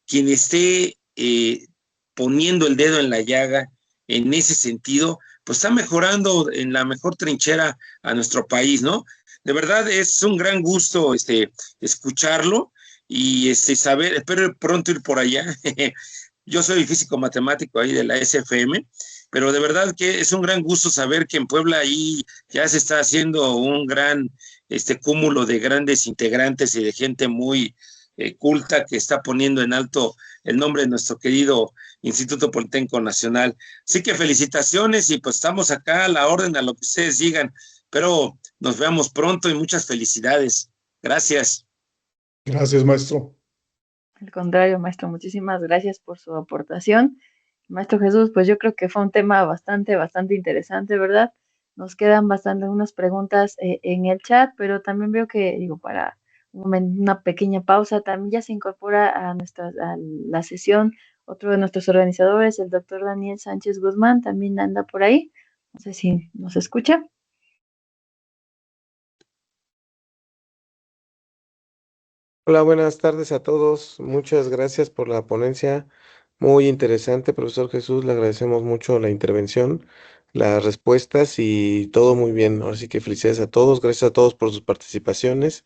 quien esté poniendo el dedo en la llaga en ese sentido, pues está mejorando en la mejor trinchera a nuestro país, ¿no? De verdad es un gran gusto escucharlo y saber, espero pronto ir por allá. Yo soy físico matemático ahí de la SFM, pero de verdad que es un gran gusto saber que en Puebla ahí ya se está haciendo un gran cúmulo de grandes integrantes y de gente muy culta que está poniendo en alto el nombre de nuestro querido Instituto Politécnico Nacional. Así que felicitaciones y pues estamos acá a la orden, a lo que ustedes digan. Pero nos veamos pronto y muchas felicidades. Gracias. Gracias, maestro. Al contrario, maestro, muchísimas gracias por su aportación. Maestro Jesús, pues yo creo que fue un tema bastante interesante, ¿verdad? Nos quedan unas preguntas en el chat, pero también veo que, para una pequeña pausa, también ya se incorpora a la sesión otro de nuestros organizadores, el doctor Daniel Sánchez Guzmán, también anda por ahí. No sé si nos escucha. Hola, buenas tardes a todos. Muchas gracias por la ponencia. Muy interesante, profesor Jesús. Le agradecemos mucho la intervención, las respuestas y todo muy bien. Ahora sí que felicidades a todos. Gracias a todos por sus participaciones.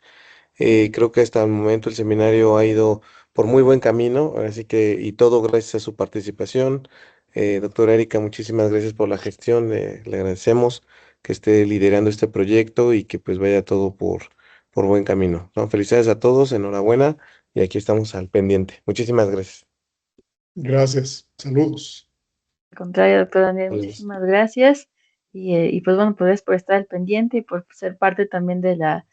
Creo que hasta el momento el seminario ha ido por muy buen camino, así que y todo gracias a su participación. Doctora Erika, muchísimas gracias por la gestión. Le agradecemos que esté liderando este proyecto y que pues vaya todo por buen camino, ¿no? Felicidades a todos, enhorabuena y aquí estamos al pendiente. Muchísimas gracias. Gracias. Saludos. Al contrario, doctor Daniel, Saludos. muchísimas gracias. Y pues bueno, pues por estar al pendiente y por ser parte también de la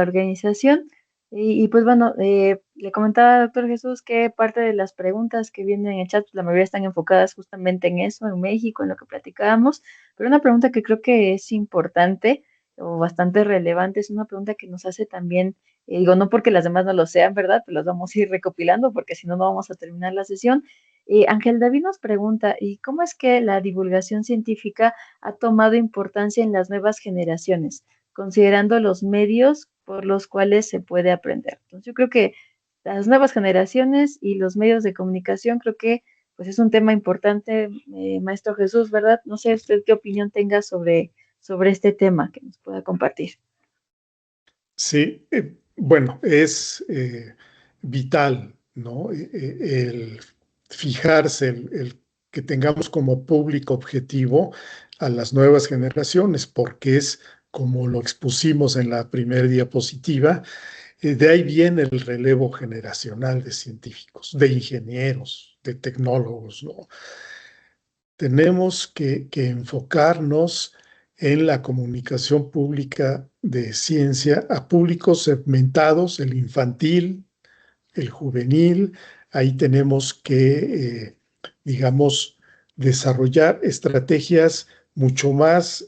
organización. Y pues bueno, le comentaba, doctor Jesús, que parte de las preguntas que vienen en el chat, pues, la mayoría están enfocadas justamente en eso, en México, en lo que platicábamos. Pero una pregunta que creo que es importante o bastante relevante, es una pregunta que nos hace también, no porque las demás no lo sean, ¿verdad? Pues las vamos a ir recopilando porque si no, no vamos a terminar la sesión. Ángel David nos pregunta, ¿y cómo es que la divulgación científica ha tomado importancia en las nuevas generaciones, considerando los medios por los cuales se puede aprender? Entonces, yo creo que las nuevas generaciones y los medios de comunicación, creo que pues es un tema importante, maestro Jesús, ¿verdad? No sé usted qué opinión tenga sobre este tema que nos pueda compartir. Sí, bueno, es vital, ¿no? El fijarse, el que tengamos como público objetivo a las nuevas generaciones, porque es como lo expusimos en la primera diapositiva, de ahí viene el relevo generacional de científicos, de ingenieros, de tecnólogos, ¿no? Tenemos que enfocarnos en la comunicación pública de ciencia a públicos segmentados, el infantil, el juvenil. Ahí tenemos que, digamos, desarrollar estrategias mucho más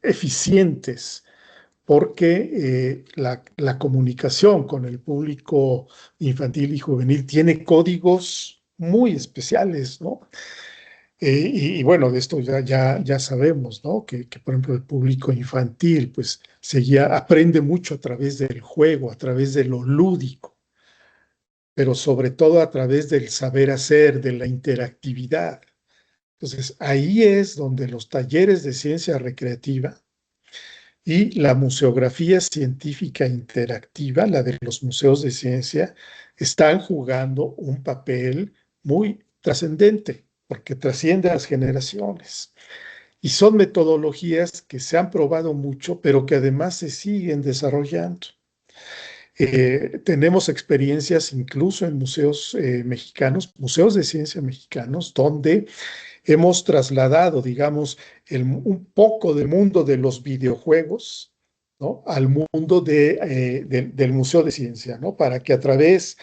eficientes porque la comunicación con el público infantil y juvenil tiene códigos muy especiales, ¿no? Y bueno, de esto ya sabemos, ¿no? Que, por ejemplo, el público infantil, pues, aprende mucho a través del juego, a través de lo lúdico, pero sobre todo a través del saber hacer, de la interactividad. Entonces, ahí es donde los talleres de ciencia recreativa y la museografía científica interactiva, la de los museos de ciencia, están jugando un papel muy trascendente, porque trasciende a las generaciones. Y son metodologías que se han probado mucho, pero que además se siguen desarrollando. Tenemos experiencias incluso en museos mexicanos, museos de ciencia mexicanos, donde hemos trasladado, digamos, un poco del mundo de los videojuegos, ¿no? Al mundo del Museo de Ciencia, ¿no? Para que a través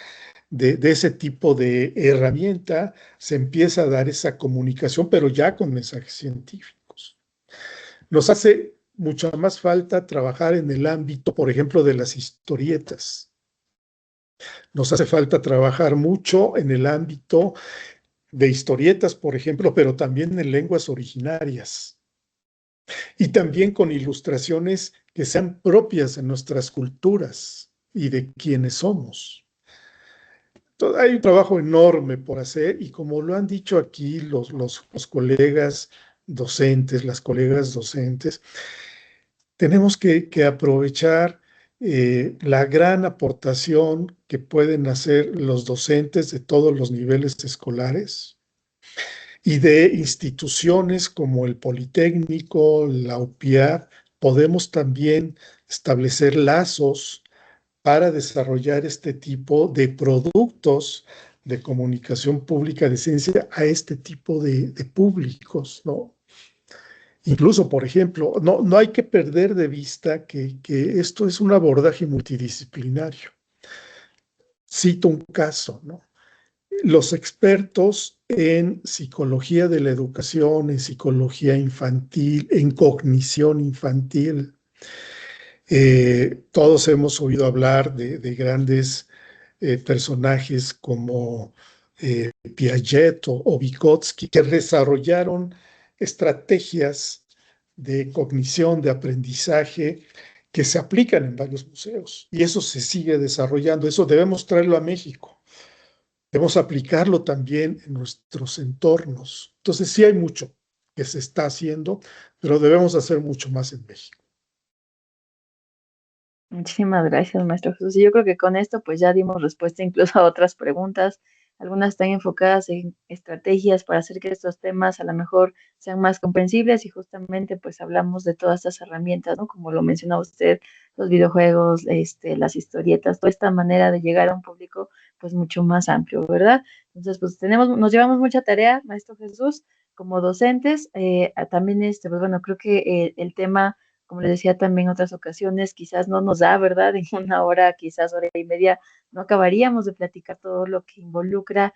de ese tipo de herramienta se empiece a dar esa comunicación, pero ya con mensajes científicos. Nos hace mucha más falta trabajar en el ámbito, por ejemplo, de las historietas. Nos hace falta trabajar mucho en el ámbito de historietas, por ejemplo, pero también en lenguas originarias y también con ilustraciones que sean propias de nuestras culturas y de quienes somos. Entonces, hay un trabajo enorme por hacer y como lo han dicho aquí los colegas docentes, las colegas docentes, tenemos que aprovechar la gran aportación que pueden hacer los docentes de todos los niveles escolares y de instituciones como el Politécnico, la UPIAD. Podemos también establecer lazos para desarrollar este tipo de productos de comunicación pública de ciencia a este tipo de públicos, ¿no? Incluso, por ejemplo, no hay que perder de vista que esto es un abordaje multidisciplinario. Cito un caso, ¿no? Los expertos en psicología de la educación, en psicología infantil, en cognición infantil, todos hemos oído hablar de grandes personajes como Piaget o Vygotsky, que desarrollaron estrategias de cognición, de aprendizaje, que se aplican en varios museos. Y eso se sigue desarrollando. Eso debemos traerlo a México. Debemos aplicarlo también en nuestros entornos. Entonces, sí hay mucho que se está haciendo, pero debemos hacer mucho más en México. Muchísimas gracias, maestro Jesús. Y yo creo que con esto pues ya dimos respuesta incluso a otras preguntas. Algunas están enfocadas en estrategias para hacer que estos temas a lo mejor sean más comprensibles y justamente pues hablamos de todas estas herramientas, ¿no? Como lo mencionaba usted, los videojuegos, las historietas, toda esta manera de llegar a un público pues mucho más amplio, ¿verdad? Entonces pues nos llevamos mucha tarea, maestro Jesús, como docentes. También pues bueno, creo que el tema como les decía también en otras ocasiones, quizás no nos da, ¿verdad? En una hora, quizás hora y media, no acabaríamos de platicar todo lo que involucra,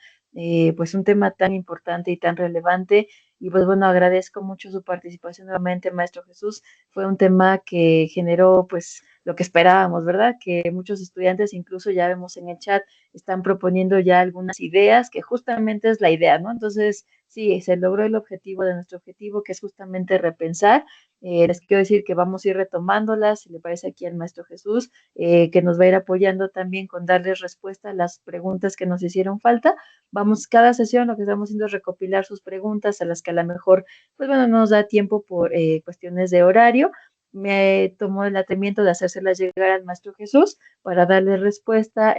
pues un tema tan importante y tan relevante. Y pues bueno, agradezco mucho su participación nuevamente, maestro Jesús. Fue un tema que generó pues lo que esperábamos, ¿verdad? Que muchos estudiantes, incluso ya vemos en el chat, están proponiendo ya algunas ideas, que justamente es la idea, ¿no? Entonces, sí, se logró el objetivo de nuestro objetivo, que es justamente repensar. Les quiero decir que vamos a ir retomándolas, si le parece aquí al maestro Jesús, que nos va a ir apoyando también con darles respuesta a las preguntas que nos hicieron falta. Vamos, cada sesión lo que estamos haciendo es recopilar sus preguntas a las que a lo mejor, pues bueno, no nos da tiempo por cuestiones de horario. Me tomó el atrevimiento de hacérselas llegar al maestro Jesús para darle respuesta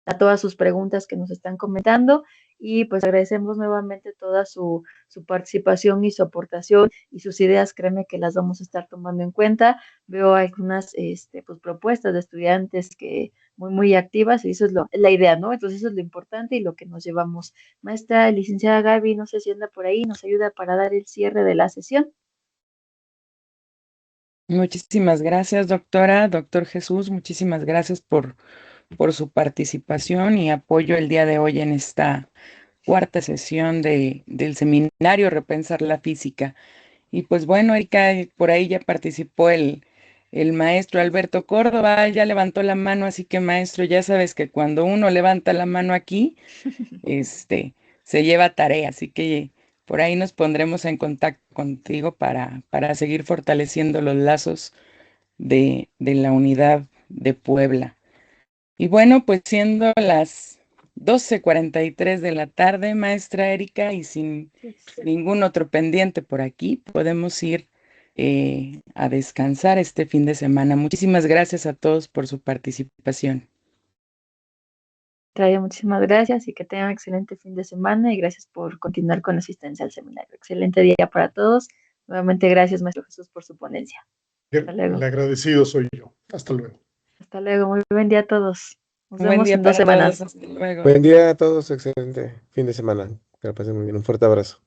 a todas sus preguntas que nos están comentando y pues agradecemos nuevamente toda su participación y su aportación y sus ideas, créeme que las vamos a estar tomando en cuenta. Veo algunas pues, propuestas de estudiantes que muy activas y eso es la idea, ¿no? Entonces eso es lo importante y lo que nos llevamos. Maestra, licenciada Gaby, no sé si anda por ahí, nos ayuda para dar el cierre de la sesión. Muchísimas gracias, doctora. Doctor Jesús, muchísimas gracias por su participación y apoyo el día de hoy en esta cuarta sesión del seminario Repensar la Física. Y pues bueno, Erika, por ahí ya participó el el maestro Alberto Córdoba, ya levantó la mano, así que maestro, ya sabes que cuando uno levanta la mano aquí, se lleva tarea, así que por ahí nos pondremos en contacto contigo para seguir fortaleciendo los lazos de la unidad de Puebla. Y bueno, pues siendo las 12:43 de la tarde, maestra Erika, y sin ningún otro pendiente por aquí, podemos ir a descansar este fin de semana. Muchísimas gracias a todos por su participación. Trae, muchísimas gracias y que tengan un excelente fin de semana y gracias por continuar con la asistencia al seminario. Excelente día para todos. Nuevamente, gracias, maestro Jesús, por su ponencia. Hasta luego. El agradecido soy yo. Hasta luego. Hasta luego. Muy buen día a todos. Nos Buen vemos día en 2 para semanas. todos. Hasta luego. Buen día a todos, excelente fin de semana. Que la pasen muy bien. Un fuerte abrazo.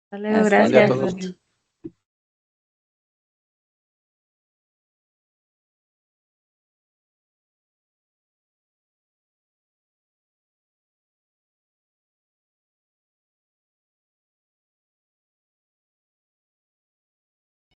Hasta luego, Hasta gracias. luego.